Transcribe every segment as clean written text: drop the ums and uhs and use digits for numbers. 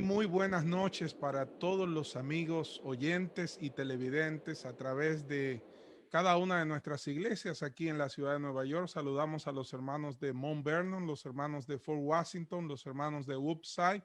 Muy buenas noches para todos los amigos, oyentes y televidentes a través de cada una de nuestras iglesias aquí en la ciudad de Nueva York. Saludamos a los hermanos de Mount Vernon, los hermanos de Fort Washington, los hermanos de Woodside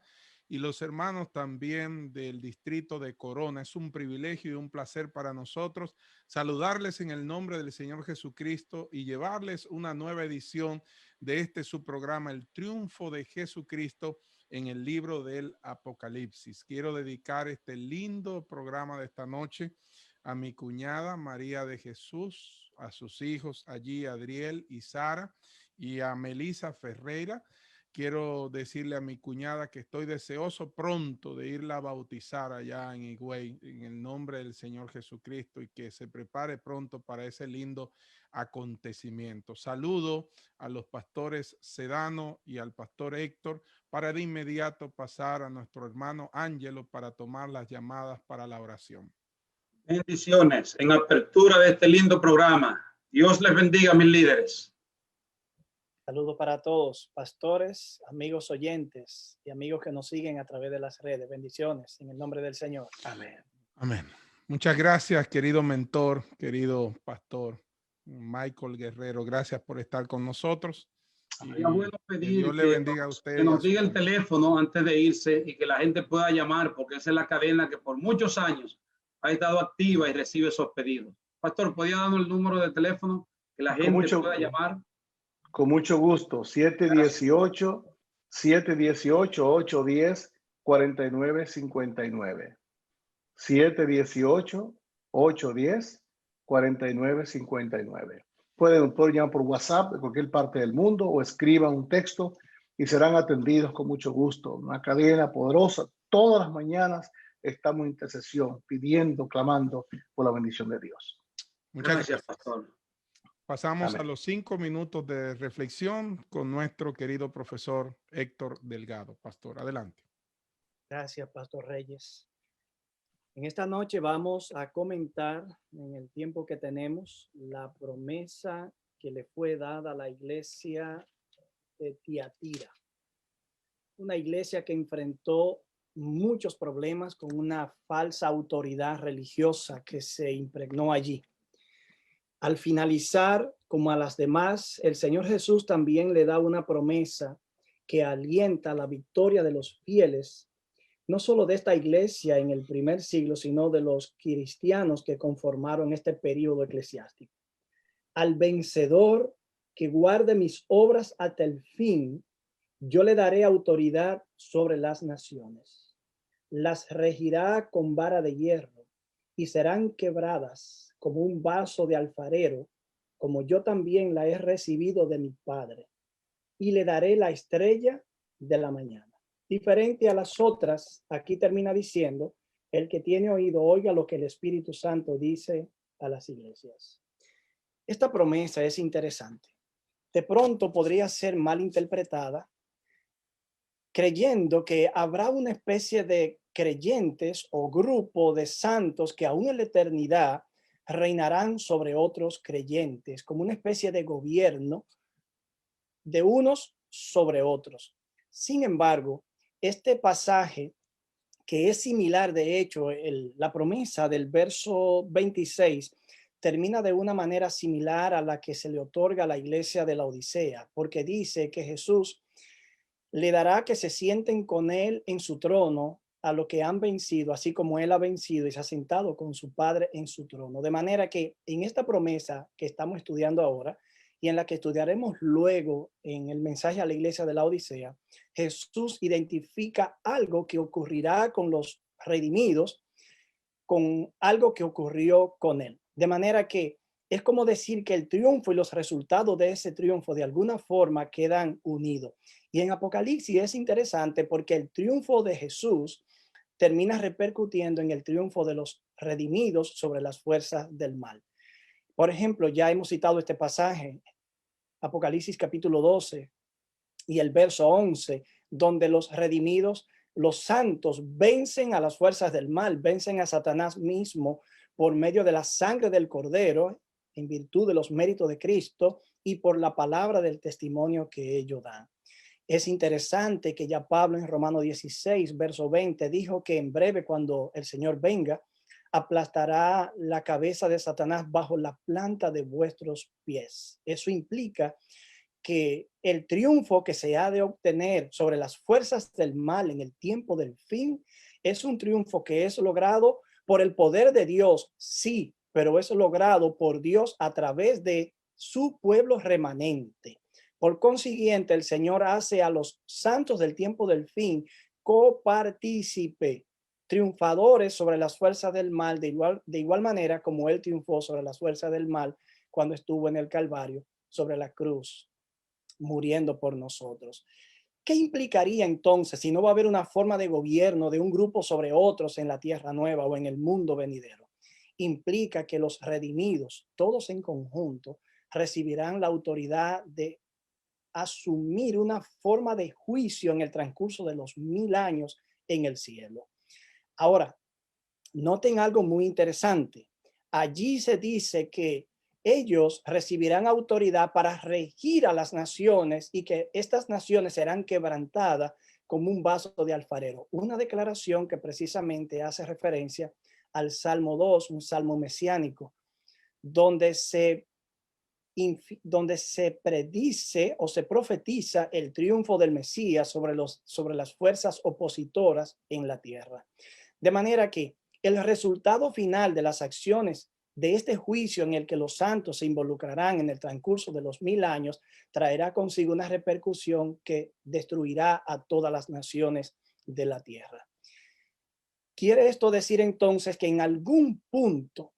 y los hermanos también del distrito de Corona. Es un privilegio y un placer para nosotros saludarles en el nombre del Señor Jesucristo y llevarles una nueva edición de este su programa, El Triunfo de Jesucristo en el libro del Apocalipsis. Quiero dedicar este lindo programa de esta noche a mi cuñada María de Jesús, a sus hijos allí, Adriel y Sara, y a Melisa Ferreira. Quiero decirle a mi cuñada que estoy deseoso pronto de irla a bautizar allá en Higüey, en el nombre del Señor Jesucristo, y que se prepare pronto para ese lindo acontecimiento. Saludo a los pastores Sedano y al pastor Héctor, para de inmediato pasar a nuestro hermano Ángelo para tomar las llamadas para la oración. Bendiciones en apertura de este lindo programa. Dios les bendiga, mis líderes. Saludos para todos, pastores, amigos oyentes y amigos que nos siguen a través de las redes. Bendiciones en el nombre del Señor. Amén. Amén. Muchas gracias, querido mentor, querido pastor Michael Guerrero. Gracias por estar con nosotros. Sería bueno pedir Dios le bendiga a usted. que nos diga el teléfono antes de irse y que la gente pueda llamar, porque esa es la cadena que por muchos años ha estado activa y recibe esos pedidos. Pastor, ¿podría darnos el número de teléfono que la gente pueda llamar? Con mucho gusto. 718-810-4959. 718-810-4959. Pueden llamar por WhatsApp de cualquier parte del mundo o escriban un texto y serán atendidos con mucho gusto. Una cadena poderosa. Todas las mañanas estamos en intercesión, pidiendo, clamando por la bendición de Dios. Muchas gracias, pastor. Pasamos a los 5 minutos de reflexión con nuestro querido profesor Héctor Delgado. Pastor, adelante. Gracias, Pastor Reyes. En esta noche vamos a comentar, en el tiempo que tenemos, la promesa que le fue dada a la iglesia de Tiatira. Una iglesia que enfrentó muchos problemas con una falsa autoridad religiosa que se impregnó allí. Al finalizar, como a las demás, el Señor Jesús también le da una promesa que alienta la victoria de los fieles, no solo de esta iglesia en el primer siglo, sino de los cristianos que conformaron este periodo eclesiástico. Al vencedor que guarde mis obras hasta el fin, yo le daré autoridad sobre las naciones. Las regirá con vara de hierro y serán quebradas como un vaso de alfarero, como yo también la he recibido de mi Padre. Y le daré la estrella de la mañana. Diferente a las otras, aquí termina diciendo, el que tiene oído, oiga lo que el Espíritu Santo dice a las iglesias. Esta promesa es interesante. De pronto podría ser mal interpretada, creyendo que habrá una especie de creyentes o grupo de santos que aún en la eternidad reinarán sobre otros creyentes, como una especie de gobierno de unos sobre otros. Sin embargo, este pasaje, que es similar, de hecho, la promesa del verso 26, termina de una manera similar a la que se le otorga a la iglesia de la Odisea, porque dice que Jesús le dará que se sienten con él en su trono a los que han vencido, así como él ha vencido y se ha sentado con su Padre en su trono. De manera que en esta promesa que estamos estudiando ahora y en la que estudiaremos luego en el mensaje a la iglesia de la Odisea, Jesús identifica algo que ocurrirá con los redimidos, con algo que ocurrió con él. De manera que es como decir que el triunfo y los resultados de ese triunfo de alguna forma quedan unidos. Y en Apocalipsis es interesante porque el triunfo de Jesús termina repercutiendo en el triunfo de los redimidos sobre las fuerzas del mal. Por ejemplo, ya hemos citado este pasaje, Apocalipsis capítulo 12 y el verso 11, donde los redimidos, los santos, vencen a las fuerzas del mal, vencen a Satanás mismo por medio de la sangre del Cordero, en virtud de los méritos de Cristo y por la palabra del testimonio que ellos dan. Es interesante que ya Pablo en Romanos 16, verso 20, dijo que en breve, cuando el Señor venga, aplastará la cabeza de Satanás bajo la planta de vuestros pies. Eso implica que el triunfo que se ha de obtener sobre las fuerzas del mal en el tiempo del fin es un triunfo que es logrado por el poder de Dios, sí, pero es logrado por Dios a través de su pueblo remanente. Por consiguiente, el Señor hace a los santos del tiempo del fin copartícipe, triunfadores sobre las fuerzas del mal, de igual manera como él triunfó sobre las fuerzas del mal cuando estuvo en el Calvario, sobre la cruz, muriendo por nosotros. ¿Qué implicaría entonces si no va a haber una forma de gobierno de un grupo sobre otros en la tierra nueva o en el mundo venidero? Implica que los redimidos, todos en conjunto, recibirán la autoridad de asumir una forma de juicio en el transcurso de los 1000 años en el cielo. Ahora, noten algo muy interesante. Allí se dice que ellos recibirán autoridad para regir a las naciones y que estas naciones serán quebrantadas como un vaso de alfarero. Una declaración que precisamente hace referencia al Salmo 2, un salmo mesiánico, donde se predice o se profetiza el triunfo del Mesías sobre las fuerzas opositoras en la tierra. De manera que el resultado final de las acciones de este juicio en el que los santos se involucrarán en el transcurso de los 1000 años traerá consigo una repercusión que destruirá a todas las naciones de la tierra. Quiere esto decir entonces que en algún punto,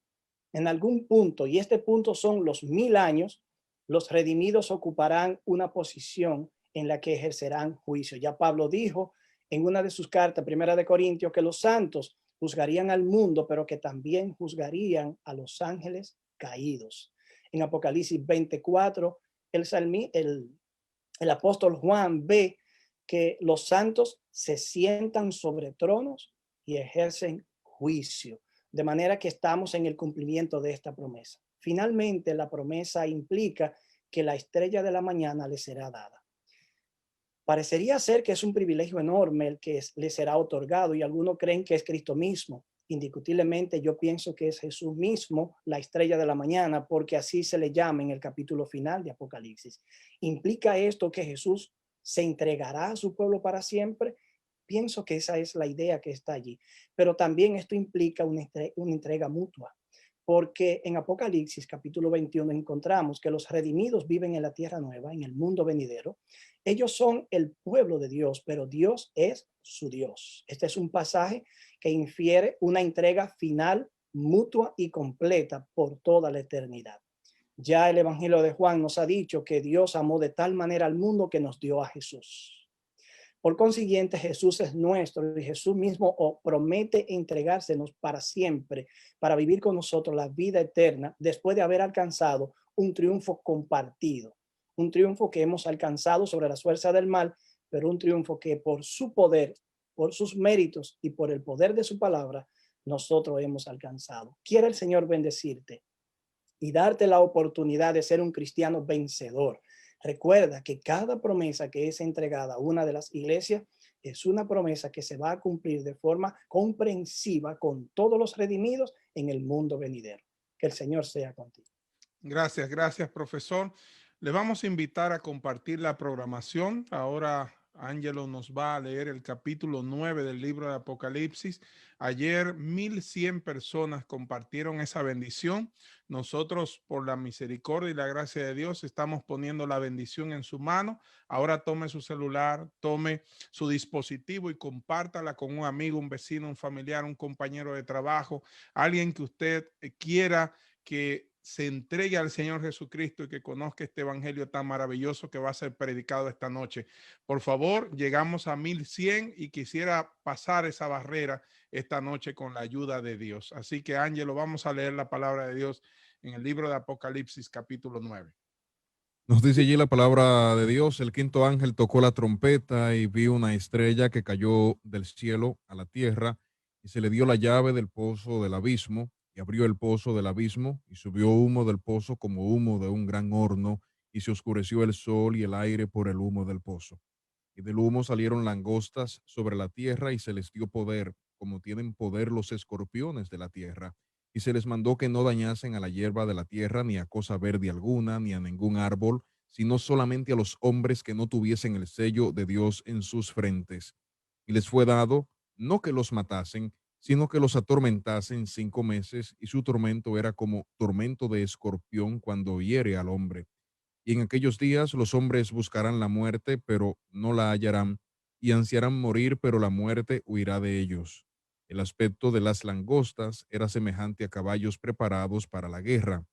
y este punto son los 1000 años, los redimidos ocuparán una posición en la que ejercerán juicio. Ya Pablo dijo en una de sus cartas, Primera de Corintios, que los santos juzgarían al mundo, pero que también juzgarían a los ángeles caídos. En Apocalipsis 24, el apóstol Juan ve que los santos se sientan sobre tronos y ejercen juicio, de manera que estamos en el cumplimiento de esta promesa. Finalmente, la promesa implica que la estrella de la mañana le será dada. Parecería ser que es un privilegio enorme el que le será otorgado y algunos creen que es Cristo mismo. Indiscutiblemente yo pienso que es Jesús mismo la estrella de la mañana, porque así se le llama en el capítulo final de Apocalipsis. ¿Implica esto que Jesús se entregará a su pueblo para siempre? Pienso que esa es la idea que está allí, pero también esto implica una entrega mutua, porque en Apocalipsis capítulo 21 encontramos que los redimidos viven en la tierra nueva, en el mundo venidero. Ellos son el pueblo de Dios, pero Dios es su Dios. Este es un pasaje que infiere una entrega final, mutua y completa por toda la eternidad. Ya el Evangelio de Juan nos ha dicho que Dios amó de tal manera al mundo que nos dio a Jesús. Por consiguiente, Jesús es nuestro y Jesús mismo promete entregársenos para siempre, para vivir con nosotros la vida eterna después de haber alcanzado un triunfo compartido, un triunfo que hemos alcanzado sobre las fuerzas del mal, pero un triunfo que por su poder, por sus méritos y por el poder de su palabra, nosotros hemos alcanzado. Quiere el Señor bendecirte y darte la oportunidad de ser un cristiano vencedor. Recuerda que cada promesa que es entregada a una de las iglesias es una promesa que se va a cumplir de forma comprensiva con todos los redimidos en el mundo venidero. Que el Señor sea contigo. Gracias, profesor. Le vamos a invitar a compartir la programación. Ahora Ángelo nos va a leer el capítulo 9 del libro de Apocalipsis. Ayer 1100 personas compartieron esa bendición. Nosotros, por la misericordia y la gracia de Dios, estamos poniendo la bendición en su mano. Ahora tome su celular, tome su dispositivo y compártala con un amigo, un vecino, un familiar, un compañero de trabajo, alguien que usted quiera que se entregue al Señor Jesucristo y que conozca este evangelio tan maravilloso que va a ser predicado esta noche. Por favor, llegamos a 1100 y quisiera pasar esa barrera esta noche con la ayuda de Dios. Así que, Ángelo, vamos a leer la palabra de Dios en el libro de Apocalipsis, capítulo 9. Nos dice allí la palabra de Dios: el quinto ángel tocó la trompeta y vi una estrella que cayó del cielo a la tierra, y se le dio la llave del pozo del abismo, y abrió el pozo del abismo, y subió humo del pozo como humo de un gran horno, y se oscureció el sol y el aire por el humo del pozo. y del humo salieron langostas sobre la tierra y se les dio poder, como tienen poder los escorpiones de la tierra. Y se les mandó que no dañasen a la hierba de la tierra, ni a cosa verde alguna, ni a ningún árbol, sino solamente a los hombres que no tuviesen el sello de Dios en sus frentes. Y les fue dado no que los matasen, sino que los atormentasen 5 meses, y su tormento era como tormento de escorpión cuando hiere al hombre. Y en aquellos días los hombres buscarán la muerte, pero no la hallarán, y ansiarán morir, pero la muerte huirá de ellos. El aspecto de las langostas era semejante a caballos preparados para la guerra.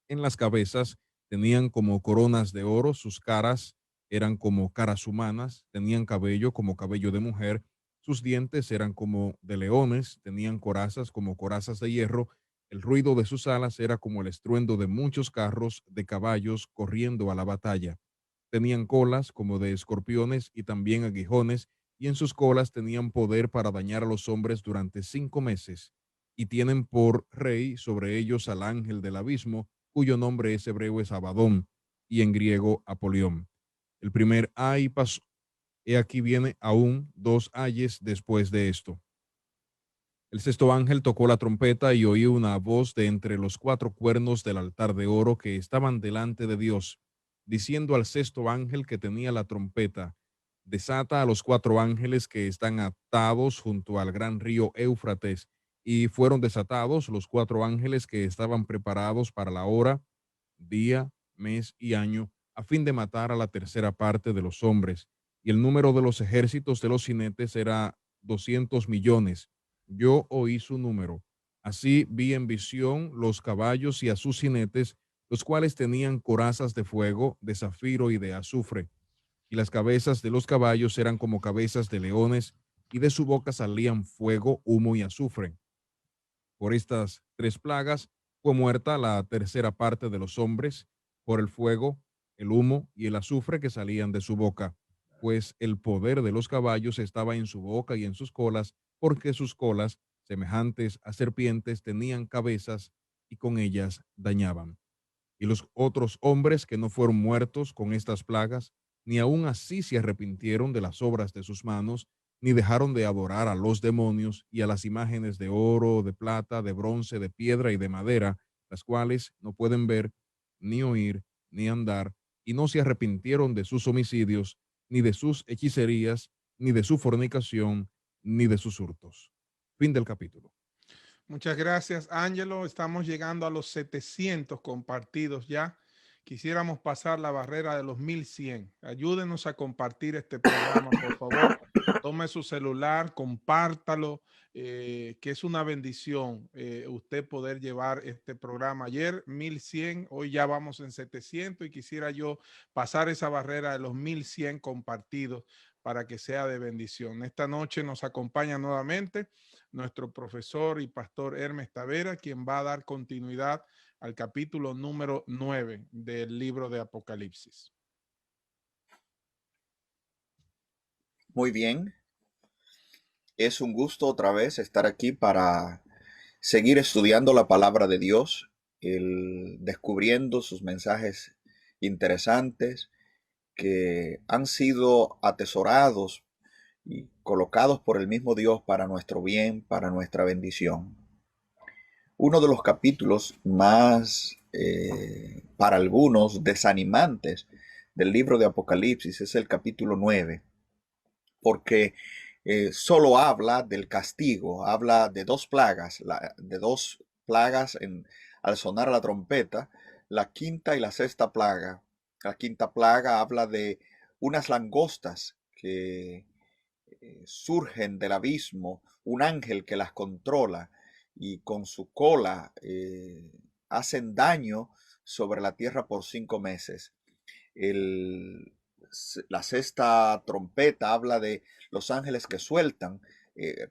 En las cabezas tenían como coronas de oro, sus caras eran como caras humanas, tenían cabello como cabello de mujer, sus dientes eran como de leones, tenían corazas como corazas de hierro, el ruido de sus alas era como el estruendo de muchos carros de caballos corriendo a la batalla. Tenían colas como de escorpiones y también aguijones, y en sus colas tenían poder para dañar a los hombres durante 5 meses. Y tienen por rey sobre ellos al ángel del abismo, cuyo nombre es hebreo es Abadón, y en griego Apolión. El primer ay pasó, he aquí viene aún 2 ayes después de esto. El sexto ángel tocó la trompeta y oí una voz de entre los 4 cuernos del altar de oro que estaban delante de Dios, diciendo al sexto ángel que tenía la trompeta: desata a los 4 ángeles que están atados junto al gran río Éufrates. Y fueron desatados los 4 ángeles que estaban preparados para la hora, día, mes y año, a fin de matar a la tercera parte de los hombres. Y el número de los ejércitos de los jinetes era 200 millones. Yo oí su número. Así vi en visión los caballos y a sus jinetes, los cuales tenían corazas de fuego, de zafiro y de azufre. Y las cabezas de los caballos eran como cabezas de leones, y de su boca salían fuego, humo y azufre. Por estas 3 plagas fue muerta la tercera parte de los hombres, por el fuego, el humo y el azufre que salían de su boca, pues el poder de los caballos estaba en su boca y en sus colas, porque sus colas, semejantes a serpientes, tenían cabezas y con ellas dañaban. Y los otros hombres que no fueron muertos con estas plagas, ni aun así se arrepintieron de las obras de sus manos, ni dejaron de adorar a los demonios y a las imágenes de oro, de plata, de bronce, de piedra y de madera, las cuales no pueden ver, ni oír, ni andar, y no se arrepintieron de sus homicidios, ni de sus hechicerías, ni de su fornicación, ni de sus hurtos. Fin del capítulo. Muchas gracias, Ángelo. Estamos llegando a los 700 compartidos ya. Quisiéramos pasar la barrera de los 1100. Ayúdenos a compartir este programa, por favor. Tome su celular, compártalo, que es una bendición usted poder llevar este programa. Ayer 1100, hoy ya vamos en 700 y quisiera yo pasar esa barrera de los 1100 compartidos para que sea de bendición. Esta noche nos acompaña nuevamente nuestro profesor y pastor Hermes Tavera, quien va a dar continuidad al capítulo número 9 del libro de Apocalipsis. Muy bien, es un gusto otra vez estar aquí para seguir estudiando la palabra de Dios, descubriendo sus mensajes interesantes que han sido atesorados y colocados por el mismo Dios para nuestro bien, para nuestra bendición. Uno de los capítulos más, para algunos, desanimantes del libro de Apocalipsis es el capítulo 9, porque solo habla del castigo, habla de 2 plagas, al sonar la trompeta, la quinta y la sexta plaga. La quinta plaga habla de unas langostas que surgen del abismo, un ángel que las controla y con su cola hacen daño sobre la tierra por 5 meses. La sexta trompeta habla de los ángeles que sueltan,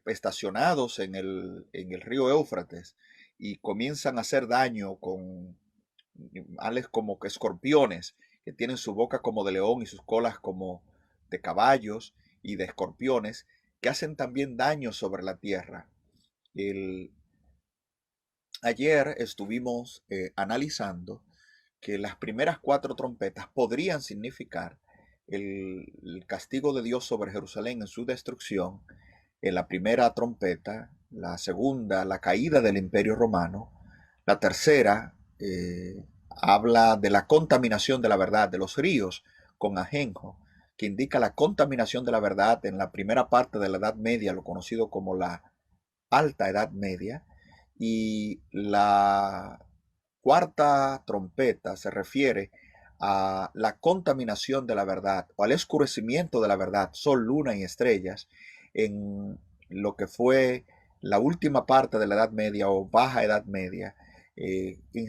estacionados en el río Éufrates, y comienzan a hacer daño con animales como que escorpiones, que tienen su boca como de león y sus colas como de caballos y de escorpiones, que hacen también daño sobre la tierra. Ayer estuvimos analizando que las primeras 4 trompetas podrían significar el castigo de Dios sobre Jerusalén en su destrucción, en la primera trompeta, la segunda, la caída del Imperio Romano, la tercera habla de la contaminación de la verdad, de los ríos con ajenjo, que indica la contaminación de la verdad en la primera parte de la Edad Media, lo conocido como la Alta Edad Media, y la cuarta trompeta se refiere a la contaminación de la verdad o al escurecimiento de la verdad, sol, luna y estrellas, en lo que fue la última parte de la Edad Media o Baja Edad Media,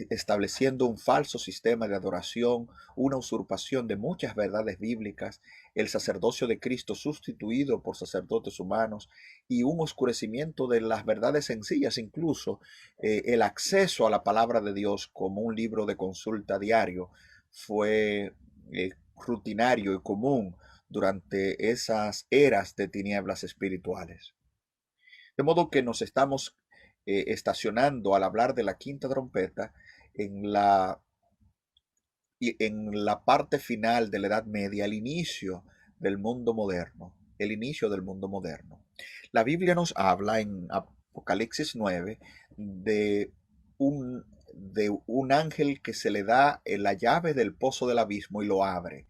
estableciendo un falso sistema de adoración, una usurpación de muchas verdades bíblicas, el sacerdocio de Cristo sustituido por sacerdotes humanos y un oscurecimiento de las verdades sencillas, incluso el acceso a la palabra de Dios como un libro de consulta diario fue rutinario y común durante esas eras de tinieblas espirituales. De modo que nos estamos estacionando al hablar de la quinta trompeta en la parte final de la Edad Media, el inicio del mundo moderno, el inicio del mundo moderno. La Biblia nos habla en Apocalipsis 9 de un ángel que se le da la llave del pozo del abismo y lo abre.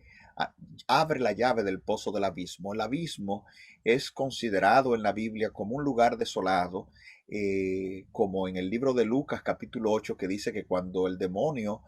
Abre la llave del pozo del abismo. El abismo es considerado en la Biblia como un lugar desolado, como en el libro de Lucas capítulo 8, que dice que cuando el demonio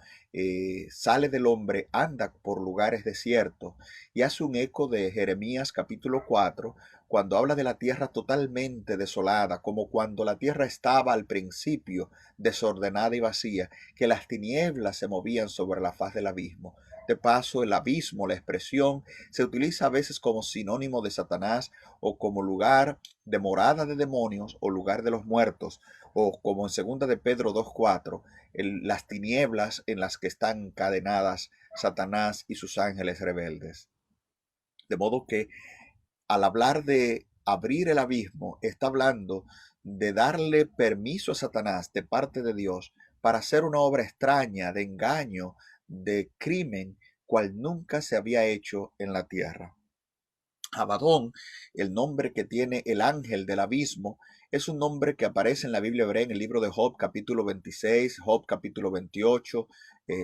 sale del hombre, anda por lugares desiertos, y hace un eco de Jeremías capítulo 4, cuando habla de la tierra totalmente desolada, como cuando la tierra estaba al principio desordenada y vacía, que las tinieblas se movían sobre la faz del abismo. De paso, el abismo, la expresión, se utiliza a veces como sinónimo de Satanás o como lugar de morada de demonios o lugar de los muertos, o como en 2 de Pedro 2:4, las tinieblas en las que están encadenadas Satanás y sus ángeles rebeldes. De modo que al hablar de abrir el abismo, está hablando de darle permiso a Satanás de parte de Dios para hacer una obra extraña de engaño, de crimen, cual nunca se había hecho en la tierra. Abadón, el nombre que tiene el ángel del abismo, es un nombre que aparece en la Biblia hebrea en el libro de Job capítulo 26, Job capítulo 28,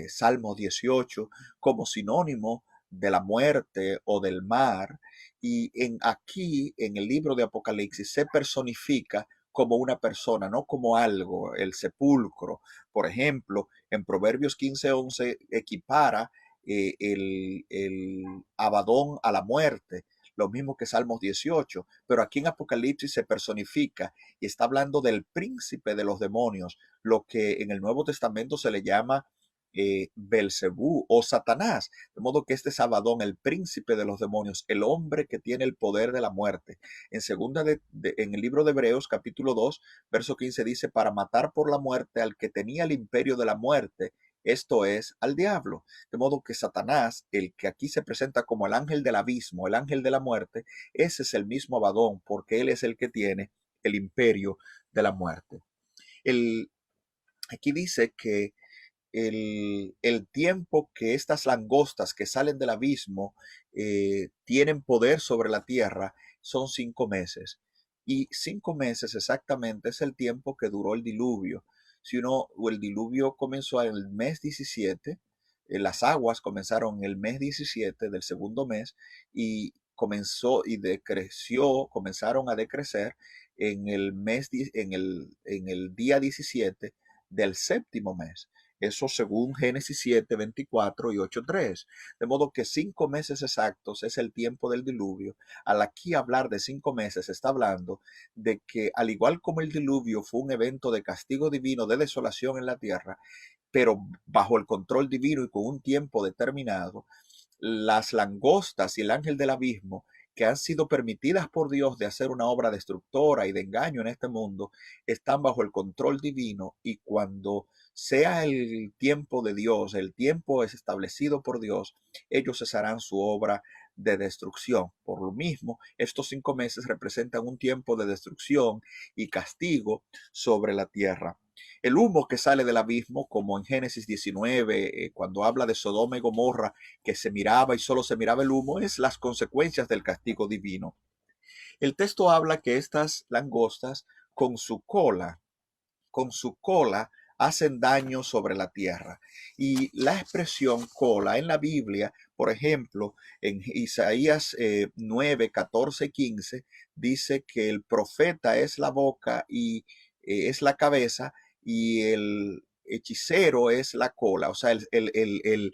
Salmo 18, como sinónimo de la muerte o del mar. Y aquí en el libro de Apocalipsis se personifica como una persona, no como algo, el sepulcro. Por ejemplo, en Proverbios 15:11 equipara el Abadón a la muerte, lo mismo que Salmos 18, pero aquí en Apocalipsis se personifica y está hablando del príncipe de los demonios, lo que en el Nuevo Testamento se le llama Belcebú o Satanás, de modo que este es Abadón, el príncipe de los demonios, el hombre que tiene el poder de la muerte. En el libro de Hebreos capítulo 2, verso 15 dice, para matar por la muerte al que tenía el imperio de la muerte, esto es, al diablo. De modo que Satanás, el que aquí se presenta como el ángel del abismo, el ángel de la muerte, ese es el mismo Abadón, porque él es el que tiene el imperio de la muerte. Aquí dice que el tiempo que estas langostas que salen del abismo tienen poder sobre la tierra son 5 meses. Y 5 meses exactamente es el tiempo que duró el diluvio. El diluvio comenzó en el mes 17, las aguas comenzaron en el mes 17 del segundo mes y comenzaron a decrecer en el día 17 del séptimo mes. Eso según Génesis 7, 24 y 8:3. De modo que 5 meses exactos es el tiempo del diluvio. Al aquí hablar de 5 meses, está hablando de que al igual como el diluvio fue un evento de castigo divino, de desolación en la tierra, pero bajo el control divino y con un tiempo determinado, las langostas y el ángel del abismo, que han sido permitidas por Dios de hacer una obra destructora y de engaño en este mundo, están bajo el control divino, y cuando sea el tiempo de Dios, el tiempo es establecido por Dios, ellos cesarán su obra de destrucción. Por lo mismo, estos 5 meses representan un tiempo de destrucción y castigo sobre la tierra. El humo que sale del abismo, como en Génesis 19, cuando habla de Sodoma y Gomorra, que se miraba y solo se miraba el humo, es las consecuencias del castigo divino. El texto habla que estas langostas con su cola hacen daño sobre la tierra. Y la expresión cola en la Biblia, por ejemplo, en Isaías 9, 14, 15, dice que el profeta es la boca y es la cabeza, y el hechicero es la cola, o sea, el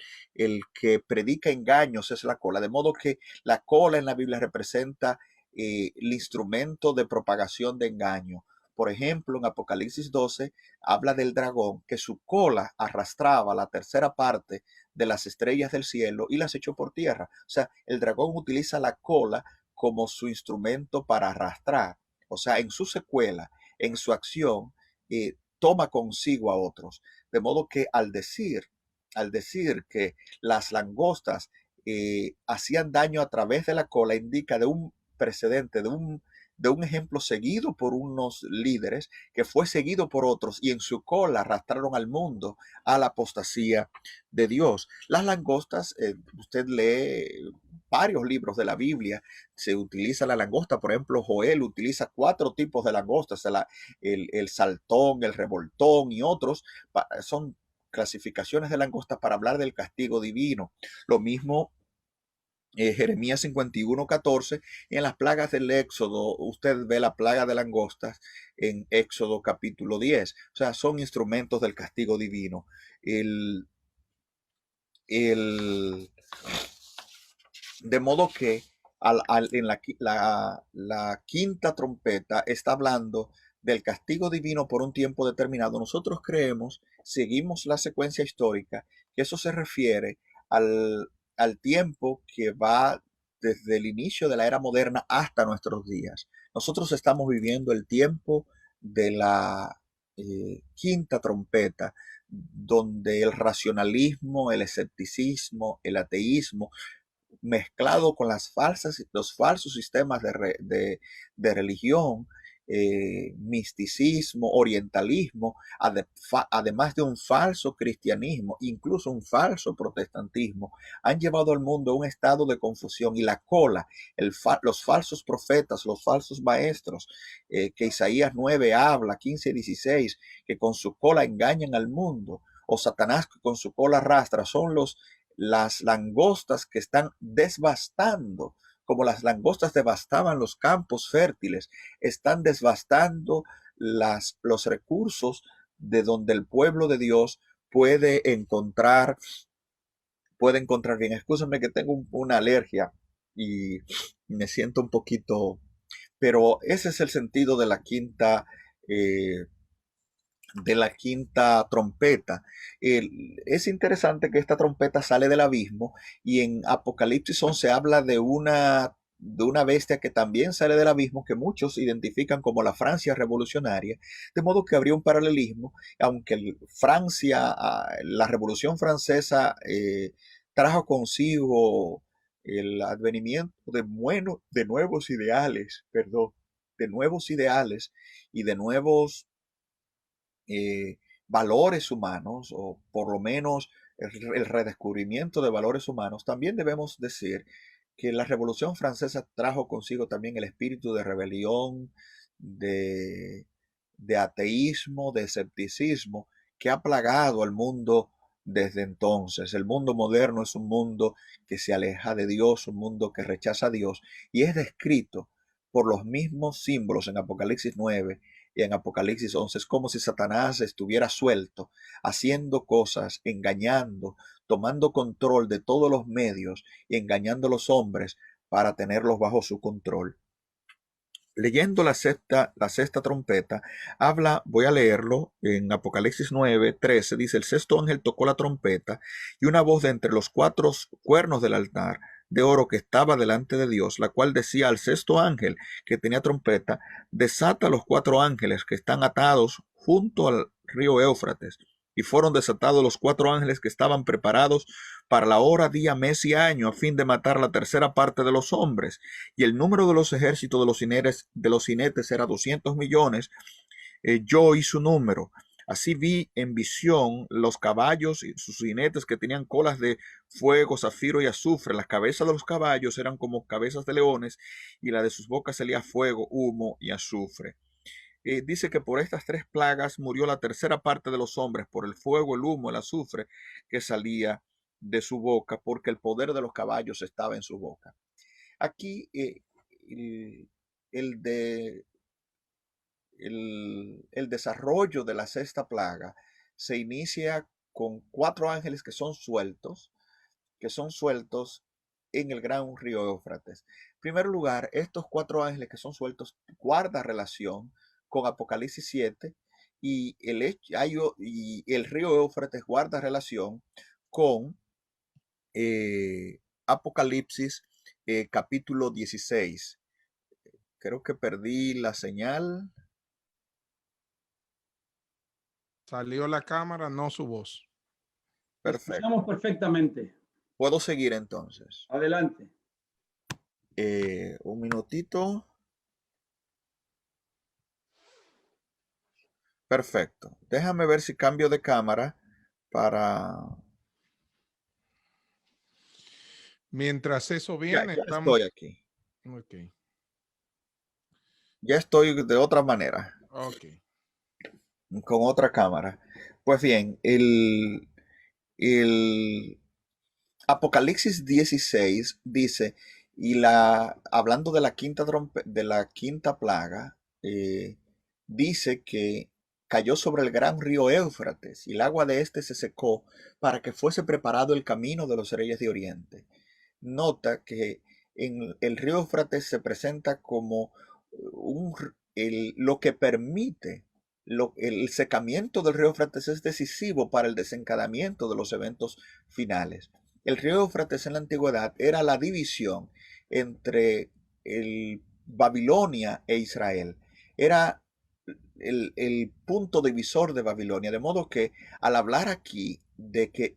que predica engaños es la cola, de modo que la cola en la Biblia representa el instrumento de propagación de engaño. Por ejemplo, en Apocalipsis 12 habla del dragón, que su cola arrastraba la tercera parte de las estrellas del cielo y las echó por tierra. O sea, el dragón utiliza la cola como su instrumento para arrastrar. O sea, en su secuela, en su acción, toma consigo a otros. De modo que al decir que las langostas hacían daño a través de la cola, indica de un precedente, de un ejemplo seguido por unos líderes, que fue seguido por otros, y en su cola arrastraron al mundo a la apostasía de Dios. Las langostas, usted lee varios libros de la Biblia, se utiliza la langosta. Por ejemplo, Joel utiliza 4 tipos de langostas, el saltón, el revoltón y otros. Son clasificaciones de langostas para hablar del castigo divino. Lo mismo Jeremías 51, 14, y en las plagas del Éxodo, usted ve la plaga de langostas en Éxodo capítulo 10. O sea, son instrumentos del castigo divino. De modo que en la quinta trompeta está hablando del castigo divino por un tiempo determinado. Nosotros creemos, seguimos la secuencia histórica, que eso se refiere al tiempo que va desde el inicio de la era moderna hasta nuestros días. Nosotros estamos viviendo el tiempo de la quinta trompeta, donde el racionalismo, el escepticismo, el ateísmo, mezclado con los falsos sistemas de religión, misticismo, orientalismo, además de un falso cristianismo, incluso un falso protestantismo, han llevado al mundo a un estado de confusión. Y la cola, los falsos profetas, los falsos maestros, que Isaías 9 habla, 15 y 16, que con su cola engañan al mundo, o Satanás que con su cola arrastra, son las langostas que están devastando, como las langostas devastaban los campos fértiles, están devastando los recursos de donde el pueblo de Dios puede encontrar bien. Escúchame que tengo una alergia y me siento un poquito, pero ese es el sentido de la quinta trompeta. Es interesante que esta trompeta sale del abismo, y en Apocalipsis 11 habla de una bestia que también sale del abismo, que muchos identifican como la Francia revolucionaria, de modo que habría un paralelismo. Aunque la Revolución Francesa trajo consigo el advenimiento de nuevos ideales, y de nuevos valores humanos, o por lo menos el redescubrimiento de valores humanos. También debemos decir que la Revolución Francesa trajo consigo también el espíritu de rebelión, de ateísmo, de escepticismo, que ha plagado al mundo desde entonces. El mundo moderno es un mundo que se aleja de Dios, un mundo que rechaza a Dios, y es descrito por los mismos símbolos en Apocalipsis 9 y en Apocalipsis 11. Es como si Satanás estuviera suelto, haciendo cosas, engañando, tomando control de todos los medios y engañando a los hombres para tenerlos bajo su control. Leyendo la sexta trompeta, voy a leerlo en Apocalipsis 9, 13, dice: el sexto ángel tocó la trompeta, y una voz de entre los 4 cuernos del altar de oro que estaba delante de Dios, la cual decía al sexto ángel que tenía trompeta: desata los 4 ángeles que están atados junto al río Éufrates. y fueron desatados los 4 ángeles que estaban preparados para la hora, día, mes y año, a fin de matar la tercera parte de los hombres. Y el número de los ejércitos de los jinetes era 200 millones. Yo oí su número. Así vi en visión los caballos y sus jinetes que tenían colas de fuego, zafiro y azufre. Las cabezas de los caballos eran como cabezas de leones y la de sus bocas salía fuego, humo y azufre. Dice que por estas 3 plagas murió la tercera parte de los hombres, por el fuego, el humo, el azufre que salía de su boca, porque el poder de los caballos estaba en su boca. Aquí el desarrollo de la sexta plaga se inicia con 4 ángeles que son sueltos en el gran río Éufrates. En primer lugar, estos 4 ángeles que son sueltos guardan relación con Apocalipsis 7 y el río Éufrates guarda relación con Apocalipsis capítulo 16. Creo que perdí la señal. Salió la cámara, no su voz. Perfecto. Escuchamos perfectamente. ¿Puedo seguir entonces? Adelante. Un minutito. Perfecto. Déjame ver si cambio de cámara para... Mientras eso viene, ya estamos... estoy aquí. Ok. Ya estoy de otra manera. Ok. Con otra cámara. Pues bien, el Apocalipsis 16 dice, hablando de la quinta plaga, dice que cayó sobre el gran río Éufrates y el agua de este se secó para que fuese preparado el camino de los reyes de Oriente. Nota que en el río Éufrates se presenta como lo que permite el secamiento del río Éufrates es decisivo para el desencadenamiento de los eventos finales. El río Éufrates en la antigüedad era la división entre Babilonia e Israel. Era el punto divisor de Babilonia, de modo que al hablar aquí de que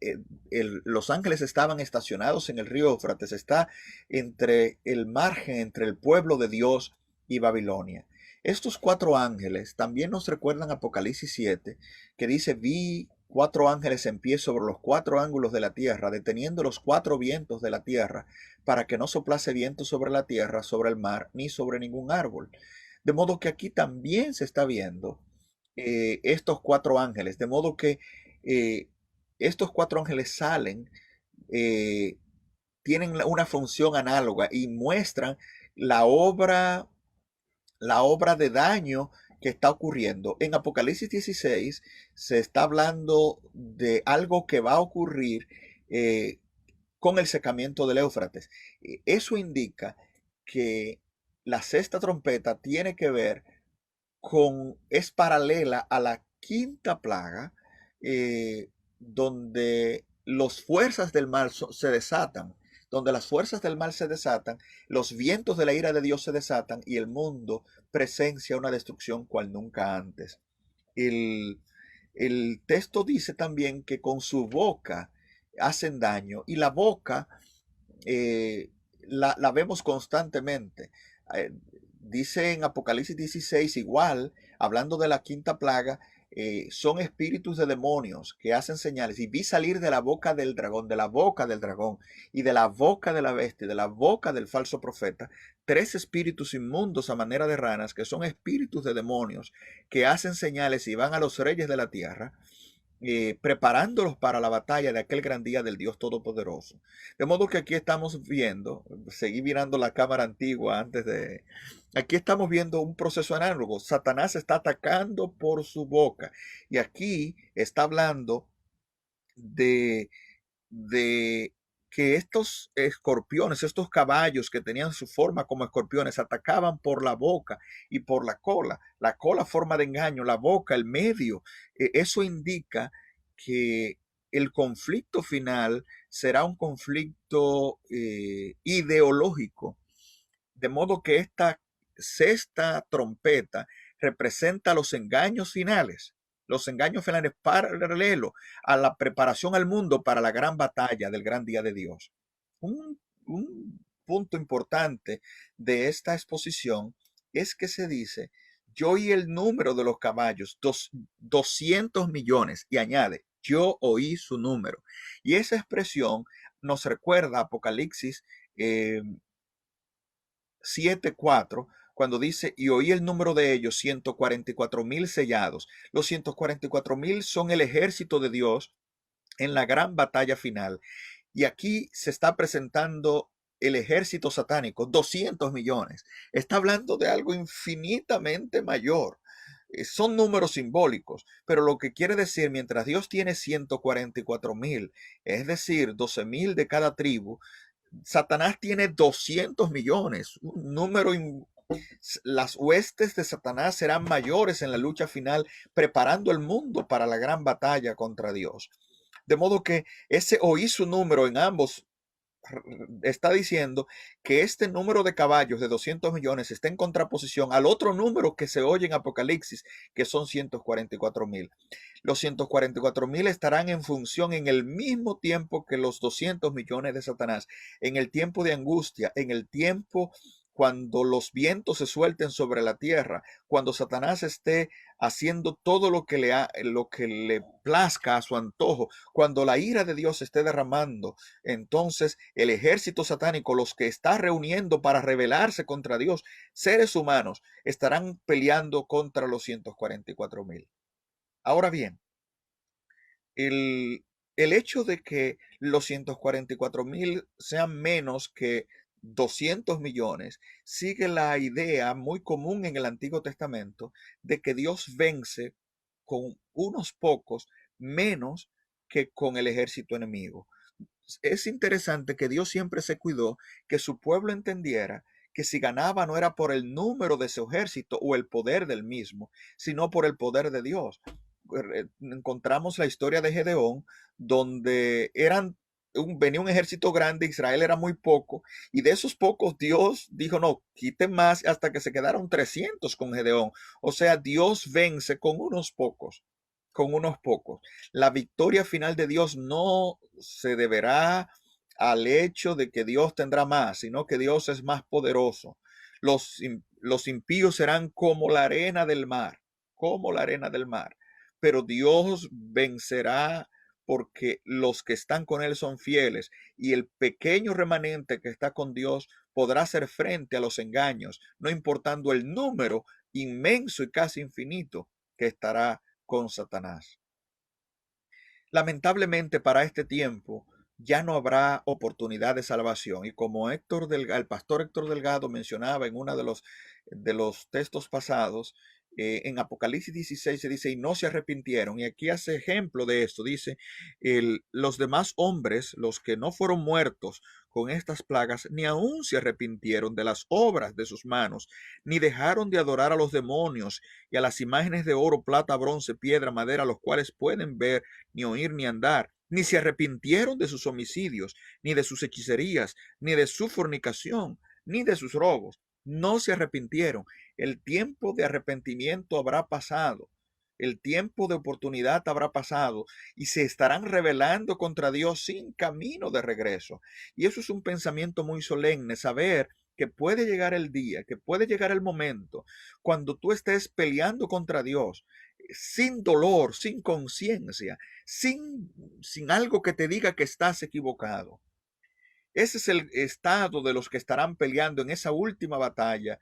los ángeles estaban estacionados en el río Éufrates, está entre el margen entre el pueblo de Dios y Babilonia. Estos 4 ángeles también nos recuerdan Apocalipsis 7, que dice, vi 4 ángeles en pie sobre los 4 ángulos de la tierra, deteniendo los 4 vientos de la tierra, para que no soplase viento sobre la tierra, sobre el mar, ni sobre ningún árbol. De modo que aquí también se está viendo estos 4 ángeles, de modo que estos 4 ángeles salen, tienen una función análoga y muestran la obra de daño que está ocurriendo. En Apocalipsis 16 se está hablando de algo que va a ocurrir con el secamiento del Éufrates. Eso indica que la sexta trompeta tiene que ver es paralela a la quinta plaga, donde las fuerzas del mal se desatan. Donde las fuerzas del mal se desatan, los vientos de la ira de Dios se desatan y el mundo presencia una destrucción cual nunca antes. El texto dice también que con su boca hacen daño y la boca la vemos constantemente. Dice en Apocalipsis 16 igual, hablando de la quinta plaga, son espíritus de demonios que hacen señales. Y vi salir de la boca del dragón, y de la boca de la bestia, de la boca del falso profeta, 3 espíritus inmundos a manera de ranas, que son espíritus de demonios que hacen señales y van a los reyes de la tierra, preparándolos para la batalla de aquel gran día del Dios Todopoderoso. De modo que aquí estamos viendo, seguí mirando la cámara antigua aquí estamos viendo un proceso análogo. Satanás está atacando por su boca y aquí está hablando de que estos escorpiones, estos caballos que tenían su forma como escorpiones, atacaban por la boca y por la cola. La cola, forma de engaño, la boca, el medio. Eso indica que el conflicto final será un conflicto ideológico. De modo que esta sexta trompeta representa los engaños finales. los engaños finales paralelo a la preparación al mundo para la gran batalla del gran día de Dios. Un punto importante de esta exposición es que se dice, yo oí el número de los caballos, 200 millones, y añade, yo oí su número. Y esa expresión nos recuerda a Apocalipsis 7:4, cuando dice, y oí el número de ellos, 144,000 sellados. Los 144,000 son el ejército de Dios en la gran batalla final. Y aquí se está presentando el ejército satánico, 200 millones. Está hablando de algo infinitamente mayor. Son números simbólicos, pero lo que quiere decir, mientras Dios tiene 144,000, es decir, 12,000 de cada tribu, Satanás tiene 200 millones, un número. Las huestes de Satanás serán mayores en la lucha final, preparando el mundo para la gran batalla contra Dios. De modo que ese oí su número en ambos está diciendo que este número de caballos de 200 millones está en contraposición al otro número que se oye en Apocalipsis, que son 144,000. Los 144,000 estarán en función en el mismo tiempo que los 200 millones de Satanás, en el tiempo de angustia, en el tiempo cuando los vientos se suelten sobre la tierra, cuando Satanás esté haciendo todo lo que le plazca a su antojo, cuando la ira de Dios esté derramando, entonces el ejército satánico, los que está reuniendo para rebelarse contra Dios, seres humanos, estarán peleando contra los 144,000. Ahora bien, el hecho de que los 144,000 sean menos que 200 millones sigue la idea muy común en el Antiguo Testamento de que Dios vence con unos pocos menos que con el ejército enemigo. Es interesante que Dios siempre se cuidó que su pueblo entendiera que si ganaba no era por el número de su ejército o el poder del mismo, sino por el poder de Dios. Encontramos la historia de Gedeón, donde venía un ejército grande, Israel era muy poco, y de esos pocos Dios dijo, no, quiten más, hasta que se quedaron 300 con Gedeón. O sea, Dios vence con unos pocos. La victoria final de Dios no se deberá al hecho de que Dios tendrá más, sino que Dios es más poderoso. Los impíos serán como la arena del mar, pero Dios vencerá porque los que están con Él son fieles, y el pequeño remanente que está con Dios podrá hacer frente a los engaños, no importando el número inmenso y casi infinito que estará con Satanás. Lamentablemente para este tiempo ya no habrá oportunidad de salvación, y como el pastor Héctor Delgado mencionaba en uno de los textos pasados, en Apocalipsis 16 se dice, y no se arrepintieron, y aquí hace ejemplo de esto, dice, los demás hombres, los que no fueron muertos con estas plagas, ni aún se arrepintieron de las obras de sus manos, ni dejaron de adorar a los demonios y a las imágenes de oro, plata, bronce, piedra, madera, los cuales pueden ver, ni oír, ni andar, ni se arrepintieron de sus homicidios, ni de sus hechicerías, ni de su fornicación, ni de sus robos. No se arrepintieron. El tiempo de arrepentimiento habrá pasado. El tiempo de oportunidad habrá pasado y se estarán rebelando contra Dios sin camino de regreso. Y eso es un pensamiento muy solemne, saber que puede llegar el día, que puede llegar el momento cuando tú estés peleando contra Dios sin dolor, sin conciencia, sin algo que te diga que estás equivocado. Ese es el estado de los que estarán peleando en esa última batalla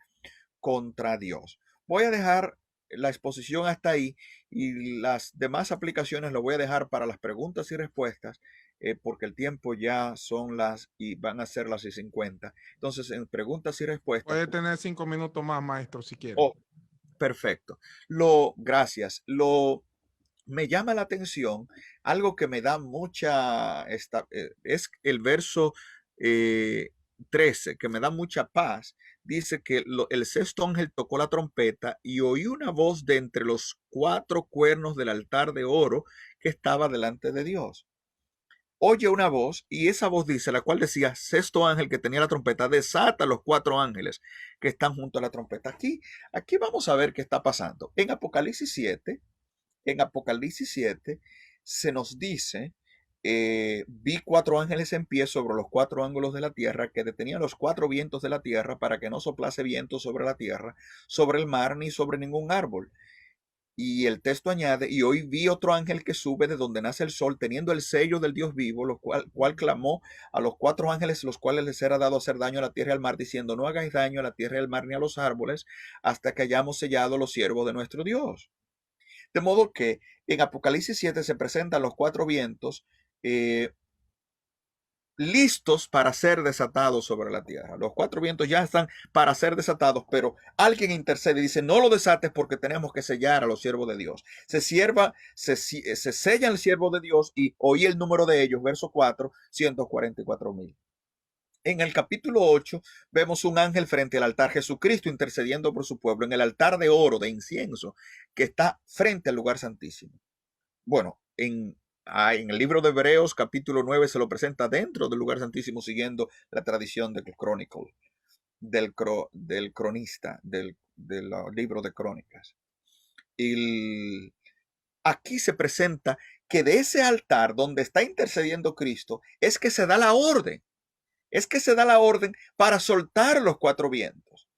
contra Dios. Voy a dejar la exposición hasta ahí y las demás aplicaciones lo voy a dejar para las preguntas y respuestas, porque el tiempo ya van a ser las 6:50. Entonces, en preguntas y respuestas. Puede tener 5 minutos más, maestro, si quiere. Oh, perfecto. Gracias. Me llama la atención, algo que me da es el verso 13, que me da mucha paz. Dice que el sexto ángel tocó la trompeta y oí una voz de entre los 4 cuernos del altar de oro que estaba delante de Dios. Oye una voz, y esa voz dice, la cual decía, sexto ángel que tenía la trompeta, desata a los 4 ángeles que están junto a la trompeta. Aquí vamos a ver qué está pasando. En Apocalipsis 7, en Apocalipsis 7 se nos dice, vi 4 ángeles en pie sobre los 4 ángulos de la tierra, que detenían los 4 vientos de la tierra para que no soplase viento sobre la tierra, sobre el mar, ni sobre ningún árbol. Y el texto añade, y hoy vi otro ángel que sube de donde nace el sol, teniendo el sello del Dios vivo, lo cual clamó a los 4 ángeles, los cuales les era dado hacer daño a la tierra y al mar, diciendo, no hagáis daño a la tierra y al mar ni a los árboles, hasta que hayamos sellado los siervos de nuestro Dios. De modo que en Apocalipsis 7 se presentan los 4 vientos, listos para ser desatados sobre la tierra. Los 4 vientos ya están para ser desatados, pero alguien intercede y dice, no lo desates porque tenemos que sellar a los siervos de Dios. Se sella el siervo de Dios y oí el número de ellos, verso 4, 144,000. En el capítulo 8 vemos un ángel frente al altar, Jesucristo intercediendo por su pueblo en el altar de oro, de incienso, que está frente al lugar santísimo. Bueno, en el libro de Hebreos, capítulo 9, se lo presenta dentro del lugar santísimo, siguiendo la tradición del Chronicle, del cronista, del libro de crónicas. Aquí se presenta que de ese altar donde está intercediendo Cristo es que se da la orden. Es que se da la orden para soltar los 4 vientos.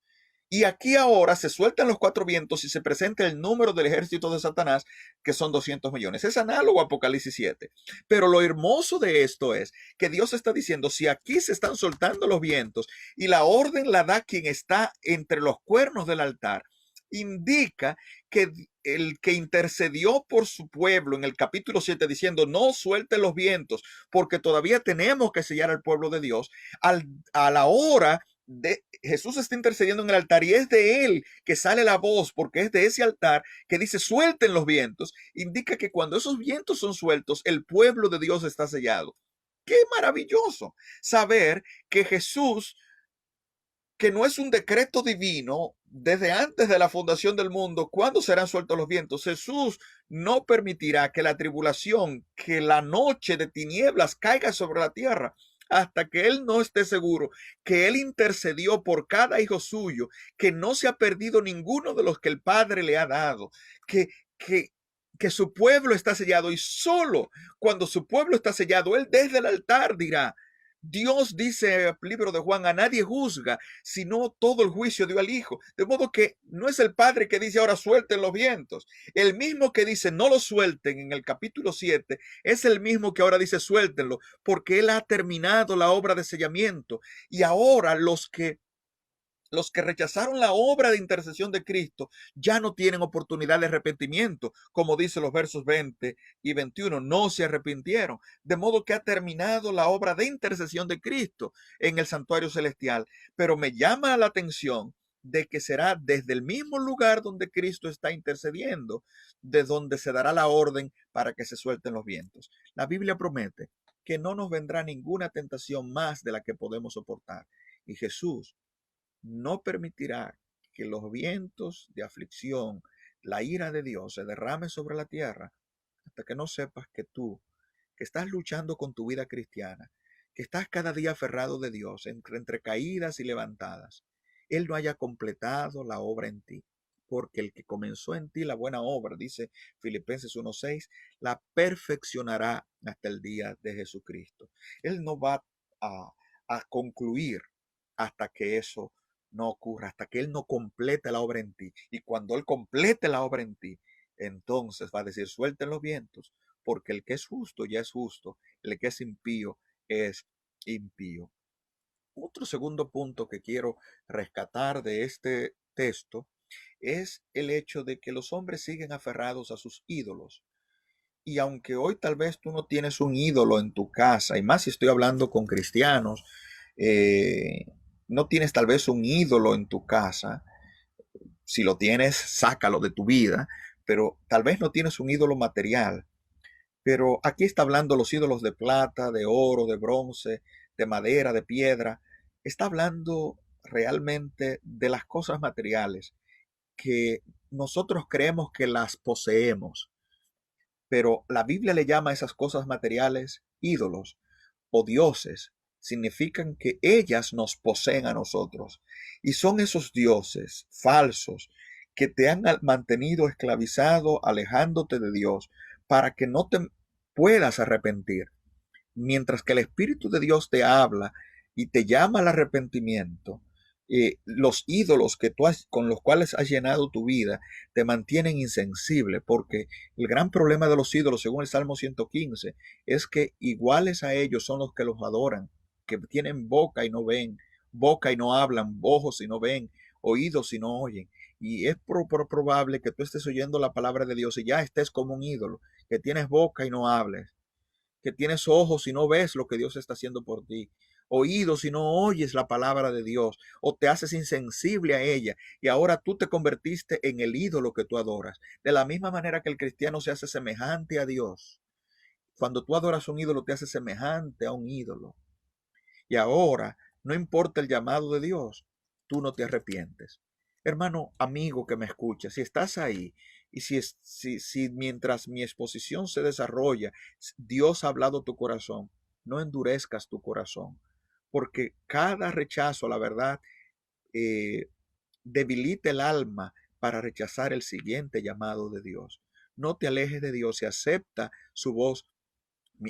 Y aquí ahora se sueltan los 4 vientos y se presenta el número del ejército de Satanás, que son 200 millones. Es análogo a Apocalipsis 7. Pero lo hermoso de esto es que Dios está diciendo, si aquí se están soltando los vientos y la orden la da quien está entre los cuernos del altar, indica que el que intercedió por su pueblo en el capítulo 7 diciendo, no suelte los vientos, porque todavía tenemos que sellar al pueblo de Dios, a la hora Jesús está intercediendo en el altar y es de él que sale la voz, porque es de ese altar que dice suelten los vientos, indica que cuando esos vientos son sueltos, el pueblo de Dios está sellado. Qué maravilloso saber que Jesús, que no es un decreto divino desde antes de la fundación del mundo, ¿cuándo serán sueltos los vientos? Jesús no permitirá que la tribulación, que la noche de tinieblas caiga sobre la tierra, hasta que él no esté seguro que él intercedió por cada hijo suyo, que no se ha perdido ninguno de los que el Padre le ha dado, que su pueblo está sellado, y solo cuando su pueblo está sellado, él desde el altar dirá, Dios dice el libro de Juan, a nadie juzga, sino todo el juicio dio al Hijo. De modo que no es el Padre que dice ahora suelten los vientos. El mismo que dice no lo suelten en el capítulo 7 es el mismo que ahora dice suéltenlo, porque Él ha terminado la obra de sellamiento. Y ahora los que rechazaron la obra de intercesión de Cristo ya no tienen oportunidad de arrepentimiento, como dice los versos 20 y 21, no se arrepintieron, de modo que ha terminado la obra de intercesión de Cristo en el santuario celestial. Pero me llama la atención de que será desde el mismo lugar donde Cristo está intercediendo, de donde se dará la orden para que se suelten los vientos. La Biblia promete que no nos vendrá ninguna tentación más de la que podemos soportar, y Jesús no permitirá que los vientos de aflicción, la ira de Dios se derrame sobre la tierra hasta que no sepas que tú, que estás luchando con tu vida cristiana, que estás cada día aferrado de Dios entre caídas y levantadas, Él no haya completado la obra en ti. Porque el que comenzó en ti la buena obra, dice Filipenses 1:6, la perfeccionará hasta el día de Jesucristo. Él no va a concluir hasta que eso no ocurra, hasta que Él no complete la obra en ti. Y cuando Él complete la obra en ti, entonces va a decir, suelten los vientos, porque el que es justo ya es justo, el que es impío es impío. Otro segundo punto que quiero rescatar de este texto es el hecho de que los hombres siguen aferrados a sus ídolos. Y aunque hoy tal vez tú no tienes un ídolo en tu casa, y más si estoy hablando con cristianos, no tienes tal vez un ídolo en tu casa. Si lo tienes, sácalo de tu vida, pero tal vez no tienes un ídolo material. Pero aquí está hablando los ídolos de plata, de oro, de bronce, de madera, de piedra. Está hablando realmente de las cosas materiales que nosotros creemos que las poseemos. Pero la Biblia le llama a esas cosas materiales ídolos o dioses. Significan que ellas nos poseen a nosotros. Y son esos dioses falsos que te han mantenido esclavizado, alejándote de Dios, para que no te puedas arrepentir. Mientras que el Espíritu de Dios te habla y te llama al arrepentimiento, los ídolos que con los cuales has llenado tu vida te mantienen insensible, porque el gran problema de los ídolos, según el Salmo 115, es que iguales a ellos son los que los adoran, que tienen boca y no ven, boca y no hablan, ojos y no ven, oídos y no oyen. Y es probable que tú estés oyendo la palabra de Dios y ya estés como un ídolo, que tienes boca y no hables, que tienes ojos y no ves lo que Dios está haciendo por ti, oídos y no oyes la palabra de Dios, o te haces insensible a ella, y ahora tú te convertiste en el ídolo que tú adoras. De la misma manera que el cristiano se hace semejante a Dios. Cuando tú adoras un ídolo, te haces semejante a un ídolo. Y ahora, no importa el llamado de Dios, tú no te arrepientes. Hermano, amigo que me escucha, si estás ahí y si mientras mi exposición se desarrolla, Dios ha hablado tu corazón, no endurezcas tu corazón, porque cada rechazo a la verdad debilita el alma para rechazar el siguiente llamado de Dios. No te alejes de Dios y acepta su voz.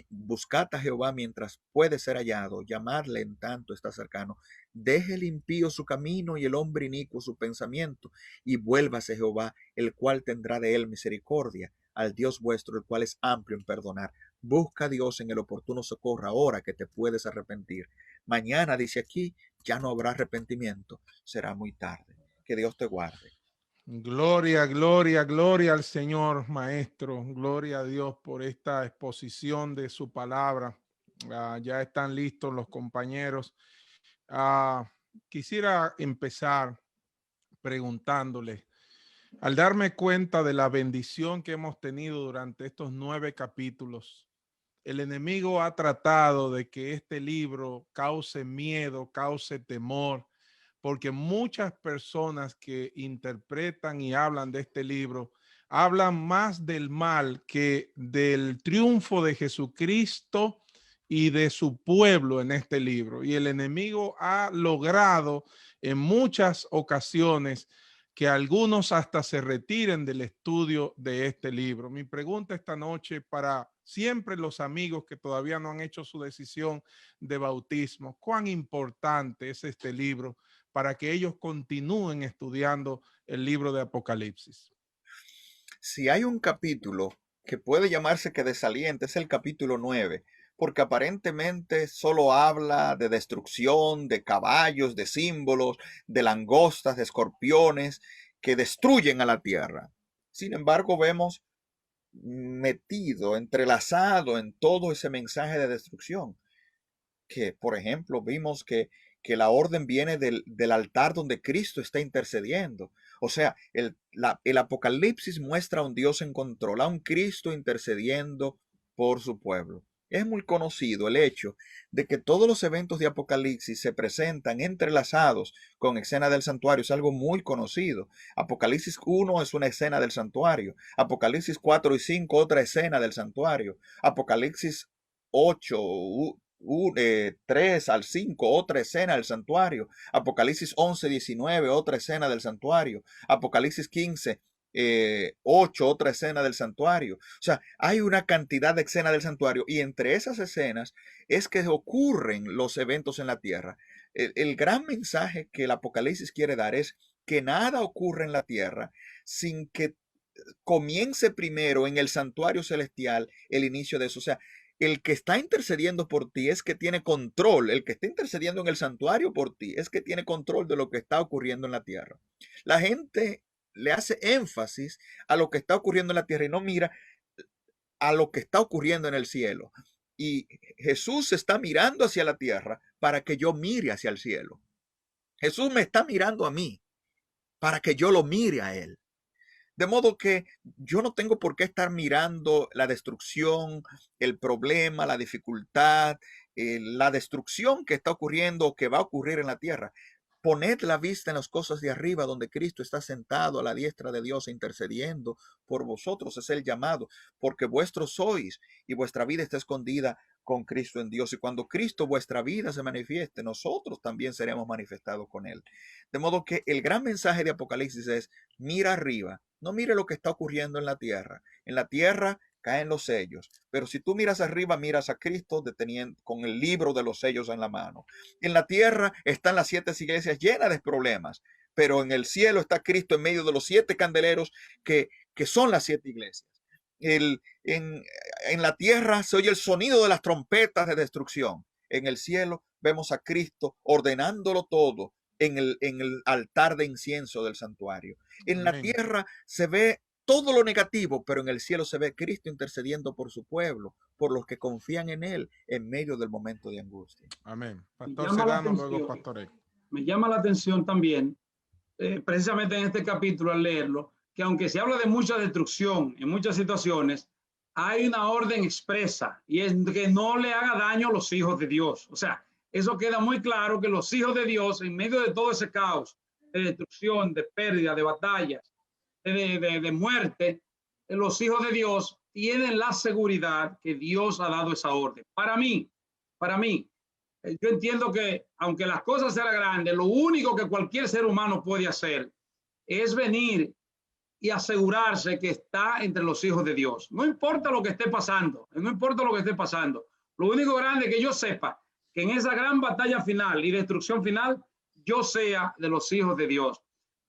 Buscad a Jehová mientras puede ser hallado, llamarle en tanto está cercano. Deje el impío su camino y el hombre inicuo su pensamiento, y vuélvase Jehová, el cual tendrá de él misericordia, al Dios vuestro, el cual es amplio en perdonar. Busca a Dios en el oportuno socorro, ahora que te puedes arrepentir. Mañana, dice aquí, ya no habrá arrepentimiento, será muy tarde. Que Dios te guarde. Gloria, gloria, gloria al Señor, maestro. Gloria a Dios por esta exposición de su palabra. Ya están listos los compañeros. Quisiera empezar preguntándole, al darme cuenta de la bendición que hemos tenido durante estos 9 capítulos, el enemigo ha tratado de que este libro cause miedo, cause temor, porque muchas personas que interpretan y hablan de este libro hablan más del mal que del triunfo de Jesucristo y de su pueblo en este libro. Y el enemigo ha logrado en muchas ocasiones que algunos hasta se retiren del estudio de este libro. Mi pregunta esta noche para siempre los amigos que todavía no han hecho su decisión de bautismo, ¿cuán importante es este libro para que ellos continúen estudiando el libro de Apocalipsis? Si hay un capítulo que puede llamarse que desaliente, es el capítulo 9, porque aparentemente solo habla de destrucción, de caballos, de símbolos, de langostas, de escorpiones que destruyen a la tierra. Sin embargo, vemos metido, entrelazado en todo ese mensaje de destrucción, que por ejemplo vimos que la orden viene del altar donde Cristo está intercediendo. O sea, el Apocalipsis muestra a un Dios en control, a un Cristo intercediendo por su pueblo. Es muy conocido el hecho de que todos los eventos de Apocalipsis se presentan entrelazados con escena del santuario. Es algo muy conocido. Apocalipsis 1 es una escena del santuario. Apocalipsis 4 y 5 otra escena del santuario. Apocalipsis 8, 3 al 5, otra escena del santuario. Apocalipsis 11, 19, otra escena del santuario. Apocalipsis 15, 8, otra escena del santuario. O sea, hay una cantidad de escenas del santuario y entre esas escenas es que ocurren los eventos en la tierra. El gran mensaje que el Apocalipsis quiere dar es que nada ocurre en la tierra sin que comience primero en el santuario celestial el inicio de eso. O sea, el que está intercediendo por ti es que tiene control. El que está intercediendo en el santuario por ti es que tiene control de lo que está ocurriendo en la tierra. La gente le hace énfasis a lo que está ocurriendo en la tierra y no mira a lo que está ocurriendo en el cielo. Y Jesús está mirando hacia la tierra para que yo mire hacia el cielo. Jesús me está mirando a mí para que yo lo mire a él. De modo que yo no tengo por qué estar mirando la destrucción, el problema, la dificultad, la destrucción que está ocurriendo o que va a ocurrir en la tierra. Poned la vista en las cosas de arriba, donde Cristo está sentado a la diestra de Dios intercediendo por vosotros. Es el llamado, porque vuestros sois y vuestra vida está escondida con Cristo en Dios. Y cuando Cristo, vuestra vida, se manifieste, nosotros también seremos manifestados con Él. De modo que el gran mensaje de Apocalipsis es: mira arriba, no mire lo que está ocurriendo en la tierra. En la tierra caen los sellos, pero si tú miras arriba, miras a Cristo deteniendo con el libro de los sellos en la mano. En la tierra están las 7 iglesias llenas de problemas, pero en el cielo está Cristo en medio de los 7 candeleros que son las 7 iglesias. En la tierra se oye el sonido de las trompetas de destrucción. En el cielo vemos a Cristo ordenándolo todo en el altar de incienso del santuario. En la tierra se ve todo lo negativo, pero en el cielo se ve Cristo intercediendo por su pueblo, por los que confían en Él en medio del momento de angustia. Amén. Pastor Sedano, luego Pastor Héctor. Me llama la atención también, precisamente en este capítulo al leerlo, que aunque se habla de mucha destrucción en muchas situaciones, hay una orden expresa y es que no le haga daño a los hijos de Dios. O sea, eso queda muy claro, que los hijos de Dios, en medio de todo ese caos de destrucción, de pérdida, de batallas, de muerte, los hijos de Dios tienen la seguridad que Dios ha dado esa orden. Para mí, yo entiendo que aunque las cosas sean grandes, lo único que cualquier ser humano puede hacer es venir y asegurarse que está entre los hijos de Dios. No importa lo que esté pasando, no importa lo que esté pasando. Lo único grande que yo sepa, que en esa gran batalla final y destrucción final, yo sea de los hijos de Dios.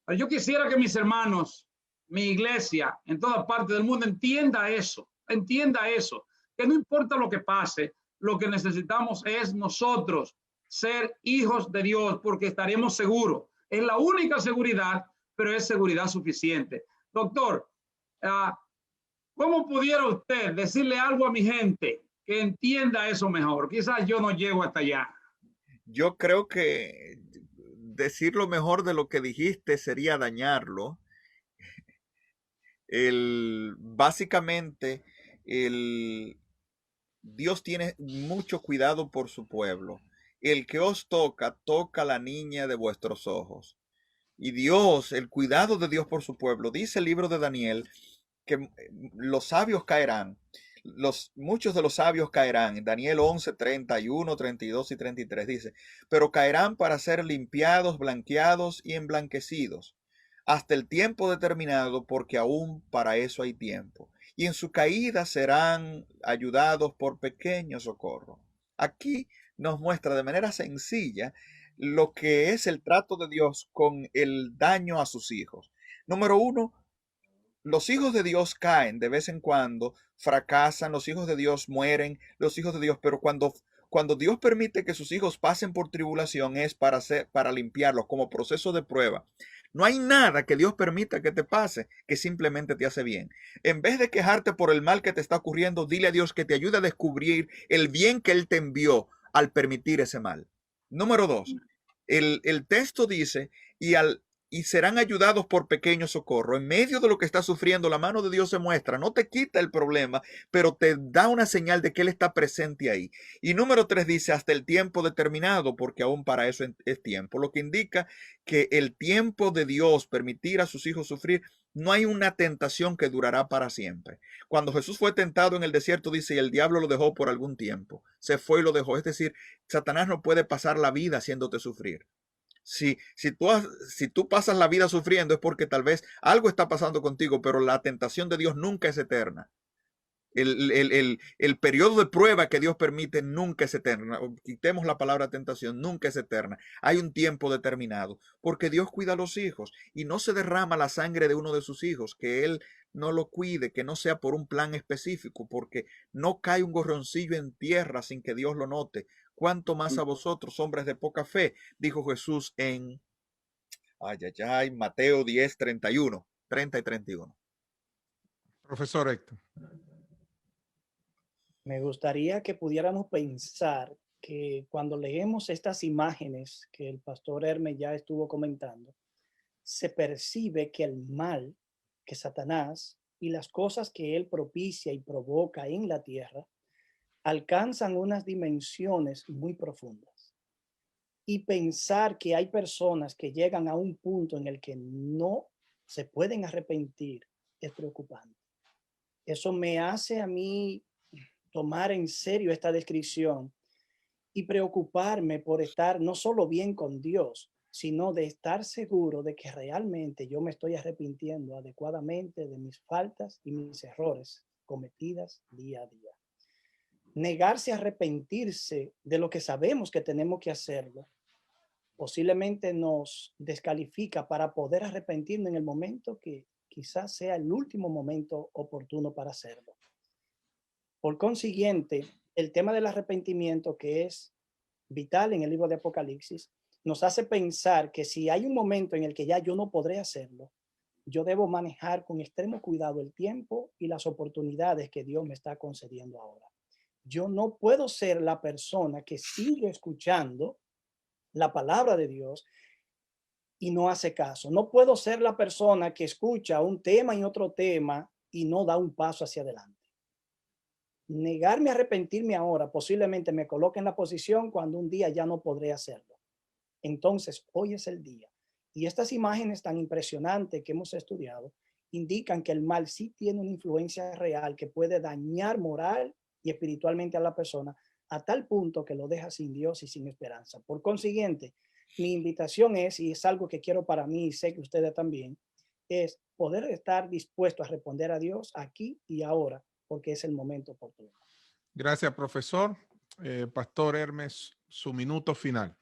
Pero yo quisiera que mis hermanos, mi iglesia en toda parte del mundo entienda eso, que no importa lo que pase, lo que necesitamos es nosotros ser hijos de Dios, porque estaremos seguros. Es la única seguridad, pero es seguridad suficiente. Doctor, ¿cómo pudiera usted decirle algo a mi gente que entienda eso mejor? Quizás yo no llego hasta allá. Yo creo que decir lo mejor de lo que dijiste sería dañarlo. Básicamente, Dios tiene mucho cuidado por su pueblo. El que os toca, toca la niña de vuestros ojos. Y Dios, el cuidado de Dios por su pueblo, dice el libro de Daniel que los sabios caerán. Muchos de los sabios caerán. Daniel 11, 31, 32 y 33 dice: pero caerán para ser limpiados, blanqueados y emblanquecidos hasta el tiempo determinado, porque aún para eso hay tiempo. Y en su caída serán ayudados por pequeño socorro. Aquí nos muestra de manera sencilla lo que es el trato de Dios con el daño a sus hijos. Número 1, los hijos de Dios caen de vez en cuando, fracasan, los hijos de Dios mueren, los hijos de Dios, pero cuando Dios permite que sus hijos pasen por tribulación es para limpiarlos como proceso de prueba. No hay nada que Dios permita que te pase que simplemente te hace bien. En vez de quejarte por el mal que te está ocurriendo, dile a Dios que te ayude a descubrir el bien que Él te envió al permitir ese mal. Número 2, el texto dice, y serán ayudados por pequeño socorro. En medio de lo que estás sufriendo, la mano de Dios se muestra, no te quita el problema, pero te da una señal de que Él está presente ahí. Y número 3 dice, hasta el tiempo determinado, porque aún para eso es tiempo, lo que indica que el tiempo de Dios permitir a sus hijos sufrir, no hay una tentación que durará para siempre. Cuando Jesús fue tentado en el desierto, dice, y el diablo lo dejó por algún tiempo, se fue y lo dejó. Es decir, Satanás no puede pasar la vida haciéndote sufrir. Si tú pasas la vida sufriendo es porque tal vez algo está pasando contigo, pero la tentación de Dios nunca es eterna. El periodo de prueba que Dios permite nunca es eterna. Quitemos la palabra tentación, nunca es eterna. Hay un tiempo determinado, porque Dios cuida a los hijos y no se derrama la sangre de uno de sus hijos, que Él no lo cuide, que no sea por un plan específico, porque no cae un gorroncillo en tierra sin que Dios lo note. ¿Cuánto más a vosotros, hombres de poca fe? Dijo Jesús en Mateo 10, 31, 30 y 31. Profesor Héctor. Me gustaría que pudiéramos pensar que cuando leemos estas imágenes que el pastor Hermes ya estuvo comentando, se percibe que el mal que Satanás y las cosas que él propicia y provoca en la tierra alcanzan unas dimensiones muy profundas. y pensar que hay personas que llegan a un punto en el que no se pueden arrepentir es preocupante. Eso me hace a mí tomar en serio esta descripción y preocuparme por estar no solo bien con Dios, sino de estar seguro de que realmente yo me estoy arrepintiendo adecuadamente de mis faltas y mis errores cometidas día a día. Negarse a arrepentirse de lo que sabemos que tenemos que hacerlo posiblemente nos descalifica para poder arrepentirnos en el momento que quizás sea el último momento oportuno para hacerlo. Por consiguiente, el tema del arrepentimiento, que es vital en el libro de Apocalipsis, nos hace pensar que si hay un momento en el que ya yo no podré hacerlo, yo debo manejar con extremo cuidado el tiempo y las oportunidades que Dios me está concediendo ahora. Yo no puedo ser la persona que sigue escuchando la palabra de Dios y no hace caso. No puedo ser la persona que escucha un tema y otro tema y no da un paso hacia adelante. Negarme a arrepentirme ahora posiblemente me coloque en la posición cuando un día ya no podré hacerlo. Entonces, hoy es el día. Y estas imágenes tan impresionantes que hemos estudiado indican que el mal sí tiene una influencia real que puede dañar moral y espiritualmente a la persona a tal punto que lo deja sin Dios y sin esperanza. Por consiguiente, mi invitación es, y es algo que quiero para mí y sé que ustedes también, es poder estar dispuesto a responder a Dios aquí y ahora, porque es el momento oportuno. Gracias, profesor. Pastor Hermes, su minuto final.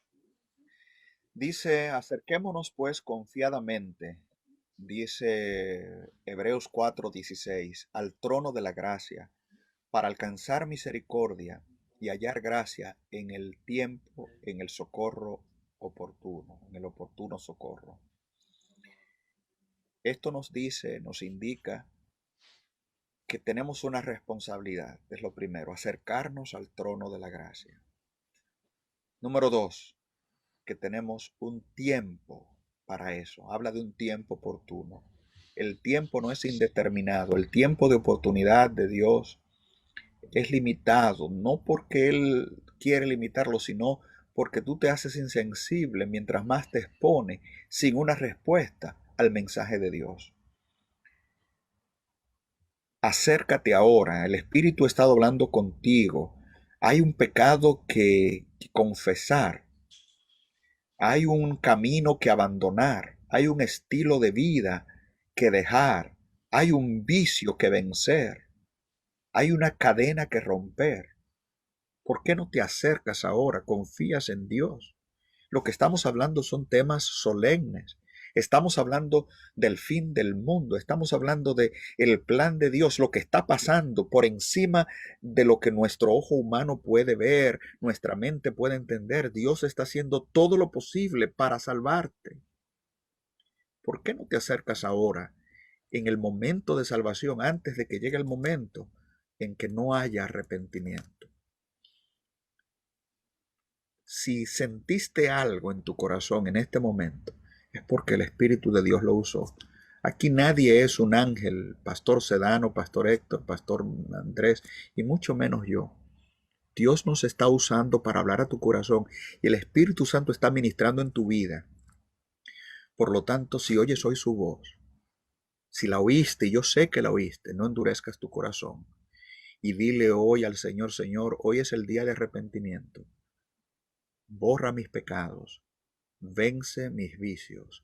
Dice, acerquémonos pues confiadamente, dice Hebreos 4:16, al trono de la gracia, para alcanzar misericordia y hallar gracia en el tiempo, en el socorro oportuno, en el oportuno socorro. Esto nos dice, nos indica que tenemos una responsabilidad, es lo primero, acercarnos al trono de la gracia. Número 2, que tenemos un tiempo para eso. Habla de un tiempo oportuno. El tiempo no es indeterminado. El tiempo de oportunidad de Dios es limitado, no porque Él quiere limitarlo, sino porque tú te haces insensible mientras más te expone sin una respuesta al mensaje de Dios. Acércate ahora, el Espíritu ha estado hablando contigo. Hay un pecado que confesar. Hay un camino que abandonar, hay un estilo de vida que dejar, hay un vicio que vencer, hay una cadena que romper. ¿Por qué no te acercas ahora? ¿Confías en Dios? Lo que estamos hablando son temas solemnes. Estamos hablando del fin del mundo, estamos hablando de el plan de Dios, lo que está pasando por encima de lo que nuestro ojo humano puede ver, nuestra mente puede entender. Dios está haciendo todo lo posible para salvarte. ¿Por qué no te acercas ahora, en el momento de salvación, antes de que llegue el momento en que no haya arrepentimiento? Si sentiste algo en tu corazón en este momento, es porque el Espíritu de Dios lo usó. Aquí nadie es un ángel, Pastor Sedano, Pastor Héctor, Pastor Andrés, y mucho menos yo. Dios nos está usando para hablar a tu corazón y el Espíritu Santo está ministrando en tu vida. Por lo tanto, si oyes hoy su voz, si la oíste, y yo sé que la oíste, no endurezcas tu corazón. Y dile hoy al Señor, Señor, hoy es el día de arrepentimiento. Borra mis pecados, vence mis vicios,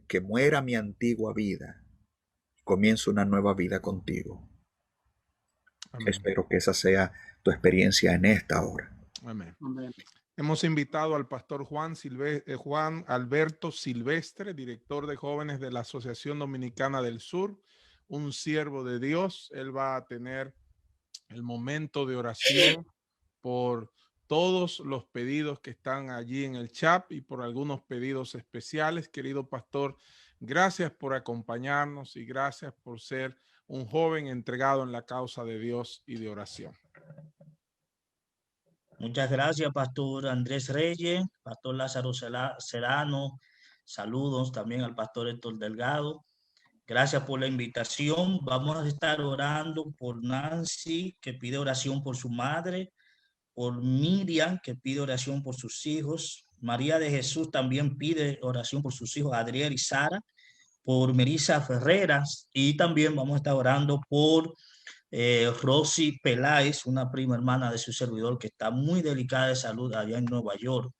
que muera mi antigua vida, comienza una nueva vida contigo. Amén. Espero que esa sea tu experiencia en esta hora. Amén. Amén. Hemos invitado al pastor Juan Alberto Silvestre, director de jóvenes de la Asociación Dominicana del Sur, un siervo de Dios. Él va a tener el momento de oración por todos los pedidos que están allí en el chat y por algunos pedidos especiales. Querido pastor, gracias por acompañarnos y gracias por ser un joven entregado en la causa de Dios y de oración. Muchas gracias, Pastor Andrés Reyes, Pastor Lázaro Serrano. Saludos también al Pastor Héctor Delgado. Gracias por la invitación. Vamos a estar orando por Nancy, que pide oración por su madre. por Miriam, que pide oración por sus hijos. María de Jesús también pide oración por sus hijos, Adriel y Sara, por Melissa Ferreras, y también vamos a estar orando por Rosy Peláez, una prima hermana de su servidor que está muy delicada de salud allá en Nueva York.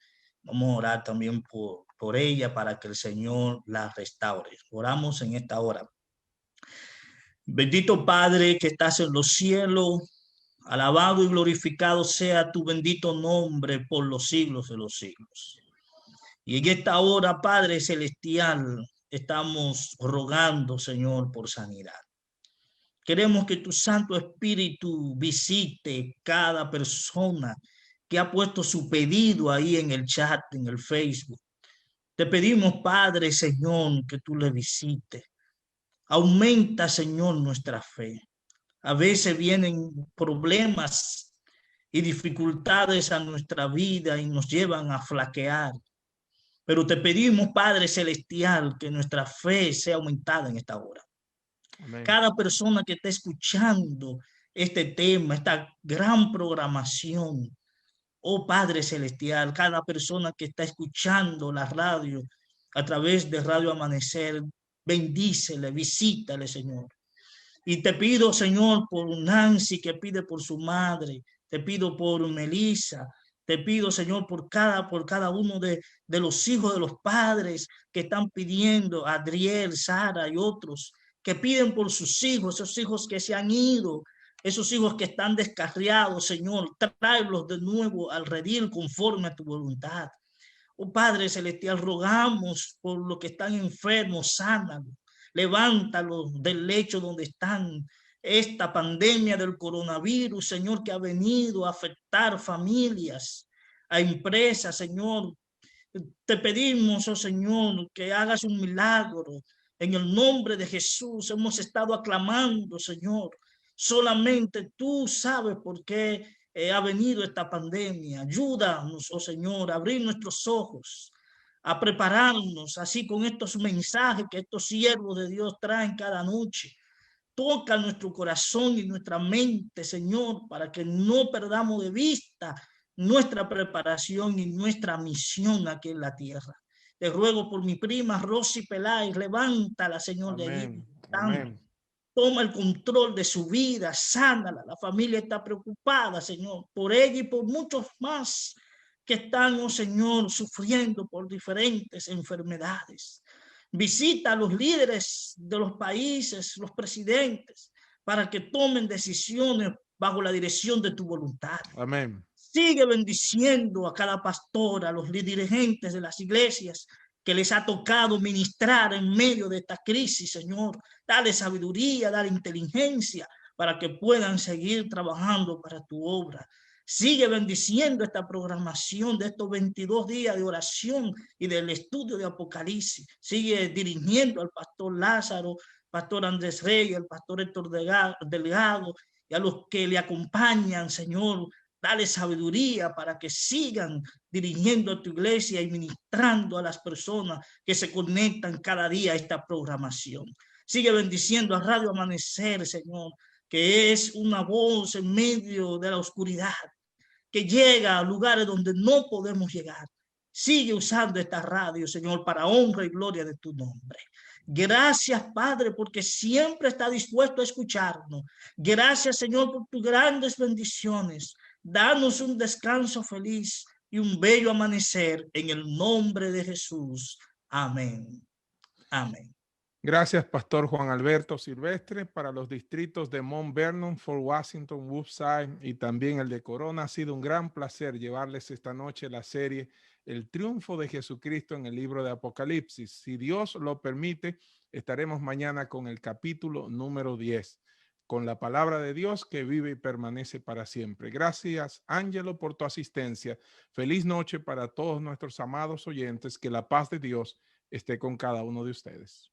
Vamos a orar también por ella para que el Señor la restaure. Oramos en esta hora. Bendito Padre que estás en los cielos, alabado y glorificado sea tu bendito nombre por los siglos de los siglos. Y en esta hora, Padre celestial, estamos rogando, Señor, por sanidad. Queremos que tu Santo Espíritu visite cada persona que ha puesto su pedido ahí en el chat, en el Facebook. Te pedimos, Padre, Señor, que tú le visites. Aumenta, Señor, nuestra fe. A veces vienen problemas y dificultades a nuestra vida y nos llevan a flaquear. Pero te pedimos, Padre Celestial, que nuestra fe sea aumentada en esta hora. Amén. Cada persona que está escuchando este tema, esta gran programación, oh Padre Celestial, cada persona que está escuchando la radio a través de Radio Amanecer, bendícele, visítale, Señor. Y te pido, Señor, por Nancy que pide por su madre, te pido por Melissa, te pido, Señor, por cada uno de los hijos de los padres que están pidiendo, Adriel, Sara y otros, que piden por sus hijos, esos hijos que se han ido, esos hijos que están descarriados, Señor, tráelos de nuevo al redil conforme a tu voluntad. Oh Padre Celestial, rogamos por los que están enfermos, sánalos, levántalos del lecho donde están. Esta pandemia del coronavirus, Señor, que ha venido a afectar familias, a empresas, Señor. Te pedimos, oh Señor, que hagas un milagro. En el nombre de Jesús hemos estado aclamando, Señor. Solamente tú sabes por qué ha venido esta pandemia. Ayúdanos, oh Señor, a abrir nuestros ojos, a prepararnos así con estos mensajes que estos siervos de Dios traen cada noche. Toca nuestro corazón y nuestra mente, Señor, para que no perdamos de vista nuestra preparación y nuestra misión aquí en la tierra. Te ruego por mi prima Rosy Peláez, levántala, Señor, de allí. Amén. Toma el control de su vida, sánala. La familia está preocupada, Señor, por ella y por muchos más que están, oh Señor, sufriendo por diferentes enfermedades. Visita a los líderes de los países, los presidentes, para que tomen decisiones bajo la dirección de tu voluntad. Amén. Sigue bendiciendo a cada pastor, a los dirigentes de las iglesias que les ha tocado ministrar en medio de esta crisis, Señor. Dale sabiduría, dale inteligencia para que puedan seguir trabajando para tu obra. Sigue bendiciendo esta programación de estos 22 días de oración y del estudio de Apocalipsis. Sigue dirigiendo al pastor Lázaro, pastor Andrés Reyes, al pastor Héctor Delgado y a los que le acompañan, Señor. Dale sabiduría para que sigan dirigiendo a tu iglesia y ministrando a las personas que se conectan cada día a esta programación. Sigue bendiciendo a Radio Amanecer, Señor, que es una voz en medio de la oscuridad, que llega a lugares donde no podemos llegar. Sigue usando esta radio, Señor, para honra y gloria de tu nombre. Gracias, Padre, porque siempre está dispuesto a escucharnos. Gracias, Señor, por tus grandes bendiciones. Danos un descanso feliz y un bello amanecer en el nombre de Jesús. Amén. Amén. Gracias, Pastor Juan Alberto Silvestre. Para los distritos de Mount Vernon, Fort Washington, Woodside y también el de Corona, ha sido un gran placer llevarles esta noche la serie El triunfo de Jesucristo en el libro de Apocalipsis. Si Dios lo permite, estaremos mañana con el capítulo número 10, con la palabra de Dios que vive y permanece para siempre. Gracias, Ángelo, por tu asistencia. Feliz noche para todos nuestros amados oyentes. Que la paz de Dios esté con cada uno de ustedes.